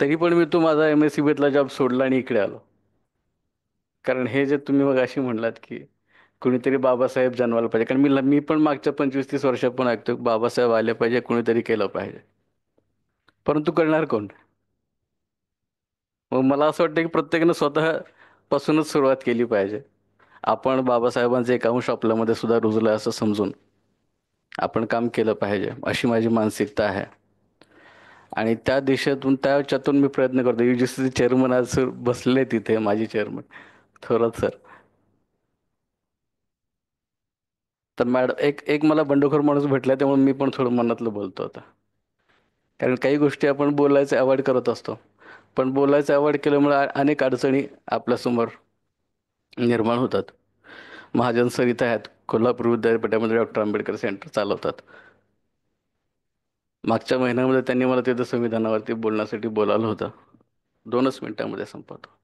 तरी पण मी तो माझा MSCBतला जॉब सोडला आणि इकडे आलो. कारण हे जे तुम्ही मग अशी म्हणलात की कुणीतरी बाबासाहेब जन्माला पाहिजे, कारण मी पण मागच्या 25-30 वर्षापासून ऐकतो बाबासाहेब आले पाहिजे, कुणीतरी केलं पाहिजे, परंतु करणार कोण? मग मला असं वाटतं की प्रत्येकानं स्वतःपासूनच सुरुवात केली पाहिजे. आपण बाबासाहेबांचे एक अंश आपल्यामध्ये सुद्धा रुजलं असं समजून आपण काम केलं पाहिजे, अशी माझी मानसिकता आहे. आणि त्या दिशेतून त्याच्यातून मी प्रयत्न करतो. UGCचे चेअरमन आज बसले तिथे, माझी चेअरमन थोरात सर. तर मॅडम, एक मला बंडखोर माणूस भेटला, त्यामुळे मी पण थोडं मनातलं बोलतो आता. कारण काही गोष्टी आपण बोलायचं अवॉइड करत असतो, पण बोलायचं अवॉइड केल्यामुळे अनेक अडचणी आपल्यासमोर निर्माण होतात. महाजन सर इथं आहेत, कोल्हापूर विद्यापीठामध्ये डॉक्टर आंबेडकर सेंटर चालवतात. मागच्या महिन्यामध्ये त्यांनी मला तिथं संविधानावरती बोलण्यासाठी बोलावलं होतं. 2च मिनिटांमध्ये संपवतो.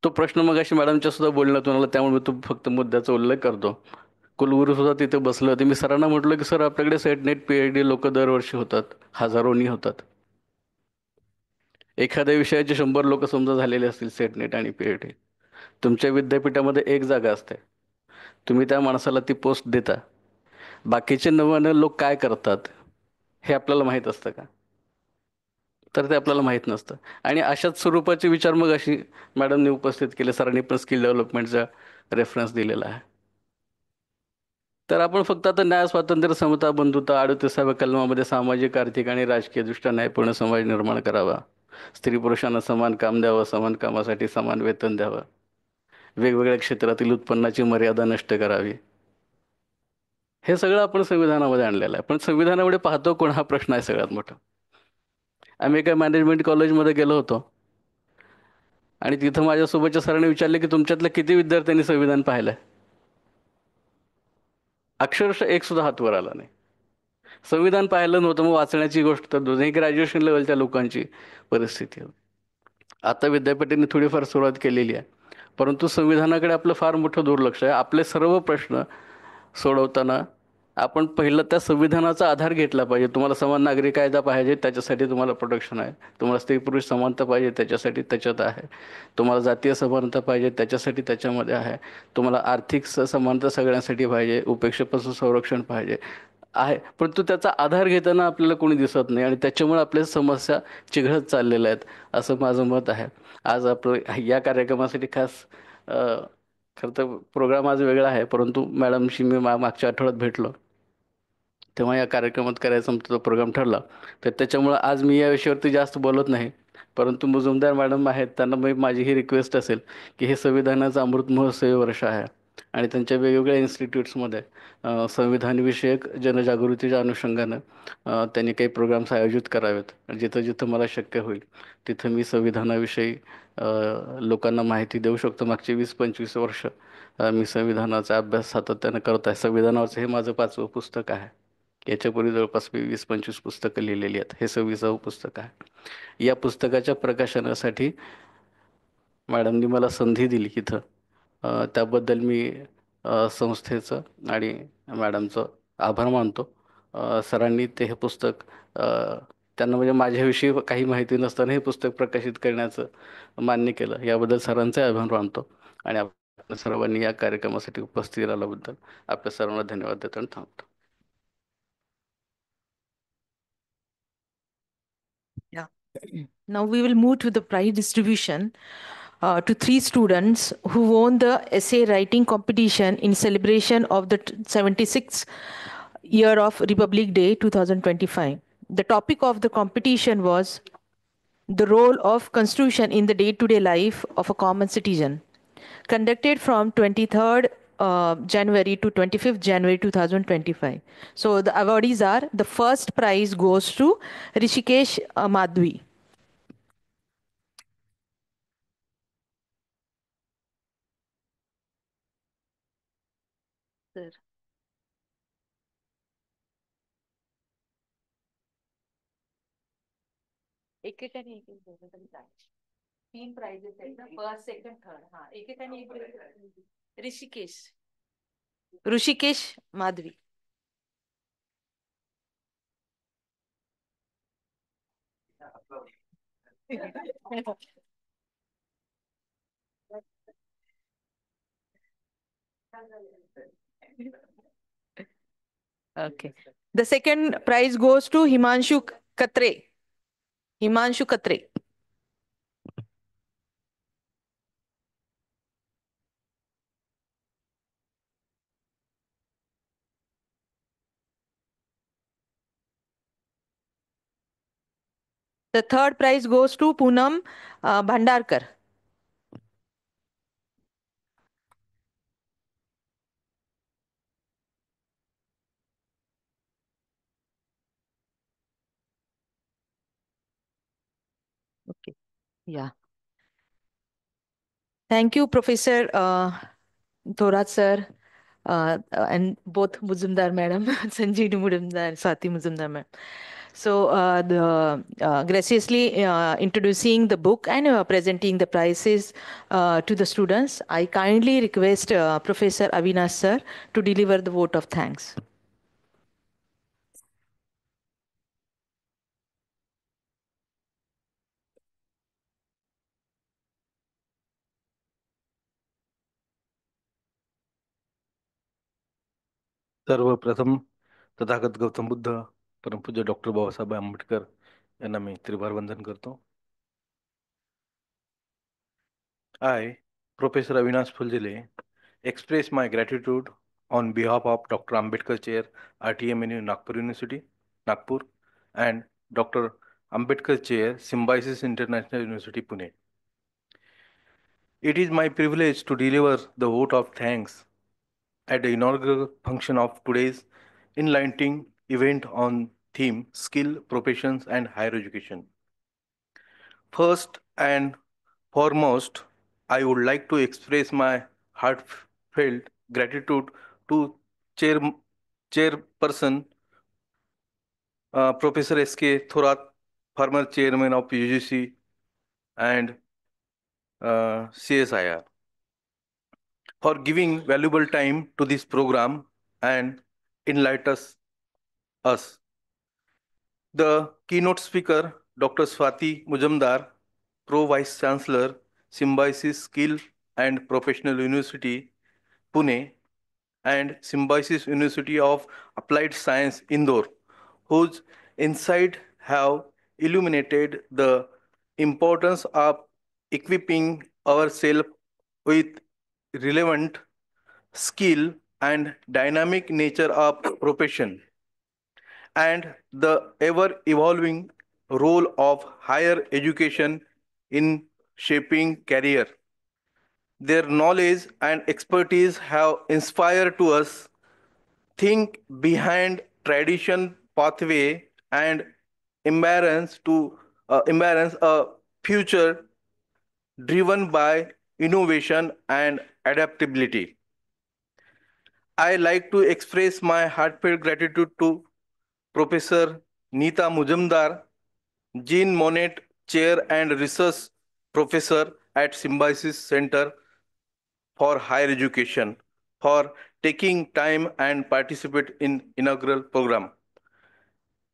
तो प्रश्न मग अशी मॅडमच्या सुद्धा बोलण्यातून आला, त्यामुळे मी तो फक्त मुद्द्याचा उल्लेख करतो. कुलगुरू सुद्धा तिथे बसले होते. मी सरांना म्हटलं की सर, आपल्याकडे सेट नेट PhD लोक दरवर्षी होतात, हजारोनी होतात. एखाद्या विषयाचे 100 लोक समजा झालेले असतील सेट नेट आणि PhD, तुमच्या विद्यापीठामध्ये एक जागा असते, तुम्ही त्या माणसाला ती पोस्ट देता, बाकीचे 99 लोक काय करतात हे आपल्याला माहीत असतं का? तर ते आपल्याला माहीत नसतं. आणि अशाच स्वरूपाचे विचार मग अशी मॅडमने उपस्थित केले. सरांनी पण स्किल डेव्हलपमेंटचा रेफरन्स दिलेला आहे. तर आपण फक्त आता न्याय, स्वातंत्र्य, समता, बंधुता, 38व्या कलमामध्ये सामाजिक, आर्थिक आणि राजकीयदृष्ट्या न्यायपूर्ण समाज निर्माण करावा, स्त्री पुरुषांना समान काम द्यावं, समान कामासाठी समान वेतन द्यावं, वेगवेगळ्या क्षेत्रातील उत्पन्नाची मर्यादा नष्ट करावी, हे सगळं आपण संविधानामध्ये आणलेलं आहे. पण संविधानामध्ये पाहतो कोण, हा प्रश्न आहे सगळ्यात मोठा. आम्ही एका मॅनेजमेंट कॉलेजमध्ये गेलो होतो आणि तिथं माझ्यासोबतच्या सरांनी विचारले की तुमच्यातल्या किती विद्यार्थ्यांनी संविधान पाहिलंय? अक्षरशः एक सुद्धा हात वर आला नाही. संविधान पाहिलं नव्हतं, मग वाचण्याची गोष्ट तर दोन्ही ग्रॅज्युएशन लेवलच्या लोकांची परिस्थिती होती. आता विद्यापीठांनी थोडीफार सुरुवात केलेली आहे, परंतु संविधानाकडे आपलं फार मोठं दुर्लक्ष आहे. आपले सर्व प्रश्न सोडवताना आपण पहिलं त्या संविधानाचा आधार घेतला पाहिजे. तुम्हाला समान नागरी कायदा पाहिजे, त्याच्यासाठी तुम्हाला प्रोटेक्शन आहे. तुम्हाला स्त्री पुरुष समानता पाहिजे, त्याच्यासाठी त्याच्यात आहे. तुम्हाला जातीय समानता पाहिजे, त्याच्यासाठी त्याच्यामध्ये आहे. तुम्हाला आर्थिक समानता सगळ्यांसाठी पाहिजे, उपेक्षेपासून संरक्षण पाहिजे आहे. परंतु त्याचा आधार घेताना आपल्याला कोणी दिसत नाही आणि त्याच्यामुळे आपल्या समस्या चिघळत चाललेल्या आहेत, असं माझं मत आहे. आज आपलं या कार्यक्रमासाठी खास खरं तर प्रोग्राम आज वेगळा आहे, परंतु मॅडमशी मी मागच्या आठवड्यात भेटलो तेव्हा या कार्यक्रमात करायचा आमचा प्रोग्राम ठरला. तर त्याच्यामुळं आज मी या विषयावरती जास्त बोलत नाही. परंतु मुजुमदार मॅडम आहेत, त्यांना माझी ही रिक्वेस्ट असेल की हे संविधानाचं अमृत महोत्सवी वर्ष आहे आणि त्यांच्या वेगवेगळ्या इन्स्टिट्यूट्समध्ये संविधानविषयक जनजागृतीच्या अनुषंगानं त्यांनी काही प्रोग्राम्स आयोजित करावेत. जिथं जिथं मला शक्य होईल तिथं मी संविधानाविषयी लोकांना माहिती देऊ शकतो. मागची 20-25 वर्ष मी संविधानाचा अभ्यास सातत्यानं करत आहे. संविधानावरचं हे माझं 5वं पुस्तक आहे. याच्यापूर्वी जवळपास मी 20-25 पुस्तकं लिहिलेली आहेत. हे 26वं पुस्तक आहे. या पुस्तकाच्या प्रकाशनासाठी मॅडमनी मला संधी दिली इथं. त्याबद्दल मी संस्थेचं आणि मॅडमचं आभार मानतो. सरांनी ते हे पुस्तक त्यांना म्हणजे माझ्याविषयी काही माहिती नसताना हे पुस्तक प्रकाशित करण्याचं मान्य केलं, याबद्दल सरांचे आभार मानतो. आणि आपल्या सर्वांनी या कार्यक्रमासाठी उपस्थित राहिल्याबद्दल आपल्या सर्वांना धन्यवाद देतो आणि थांबतो. Yeah. Now we will move to the prize distribution to 3 students who won the essay writing competition in celebration of the 76th year of Republic Day 2025. The topic of the competition was the role of Constitution in the day-to-day life of a common citizen. Conducted from 23rd January to 25th January 2025. So the awardees are, the first prize goes to Rishikesh Madhvi. Sir. एकेकाने एक एक दोन तरी चालेल. 3 prices आहेत ना, first second third. हा, एकेकाने एक. Rishikesh Madhavi. Okay. The second prize goes to Himanshu Katre. Himanshu Katre. The third prize goes to Poonam Bhandarkar. Okay. Yeah. Thank you, Professor Thorat sir, and both Muzumdar madam, Sanjeev Muzumdar, Swati Muzumdar madam. So graciously introducing the book and presenting the prizes to the students, I kindly request Professor Avinash sir to deliver the vote of thanks. सर्वप्रथम तथागत गौतम बुद्ध परमपूज्य doctor Babasaheb Ambedkar यांना मी त्रिवार वंदन करतो. I, Professor Avinash Fulzile, express my gratitude on behalf of Dr. Ambedkar Chair, RTMNU Nagpur University, Nagpur, and Dr. Ambedkar Chair, Symbiosis International University, Pune. It is my privilege to deliver the vote of thanks at the inaugural function of today's enlightening event on theme Skill, Professions, and Higher Education. First and foremost, I would like to express my heartfelt gratitude to Chairperson Professor S.K. Thorat, former Chairman of UGC and CSIR, for giving valuable time to this program and enlighten us. The keynote speaker, Dr. Swati Mujumdar, Pro Vice Chancellor, Symbiosis Skill and Professional University, Pune, and Symbiosis University of Applied Science, Indore, whose insight have illuminated the importance of equipping ourselves with relevant skill and dynamic nature of profession and the ever evolving role of higher education in shaping career. Their knowledge and expertise have inspired to us think behind tradition pathway and embrace a future driven by innovation and adaptability. I like to express my heartfelt gratitude to Professor Neeta Mujumdar, Jean Monnet Chair and Research Professor at Symbiosis Center for Higher Education, for taking time and participate in inaugural program.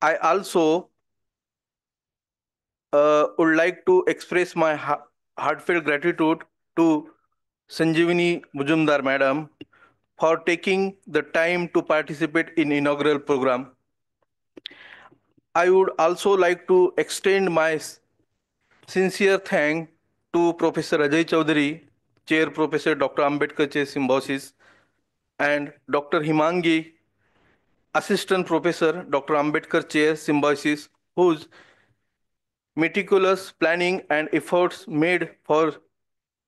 I also would like to express my heartfelt gratitude to Sanjeevani Mujumdar Madam for taking the time to participate in inaugural program. I would also like to extend my sincere thanks to Professor Ajay Chaudhary, Chair Professor Dr. Ambedkar Chair Symbiosis, and Dr. Himangi, Assistant Professor Dr. Ambedkar Chair Symbiosis, whose meticulous planning and efforts made for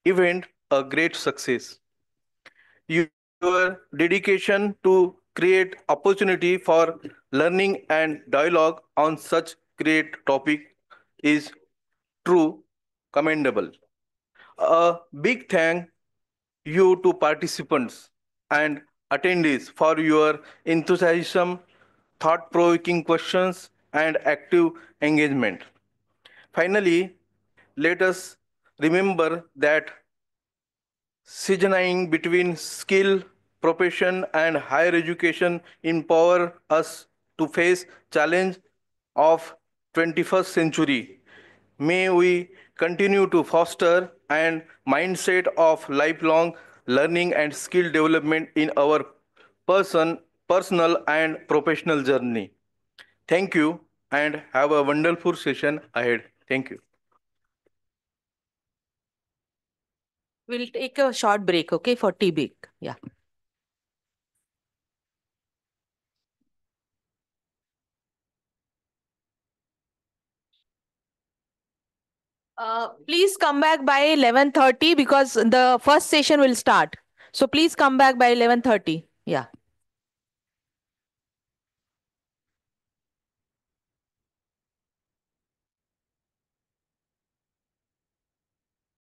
event a great success. Your dedication to create opportunity for learning and dialogue on such great topic is true commendable. A big thank you to participants and attendees for your enthusiasm, thought-provoking questions, and active engagement. Finally, let us remember that synergy between skill, profession, and higher education empower us to face challenge of 21st century. May we continue to foster an mindset of lifelong learning and skill development in our personal and professional journey. Thank you and have a wonderful session ahead. Thank you. We'll take a short break, okay, for tea break. Yeah. Please come back by 11:30 because the first session will start. So please come back by 11:30. Yeah.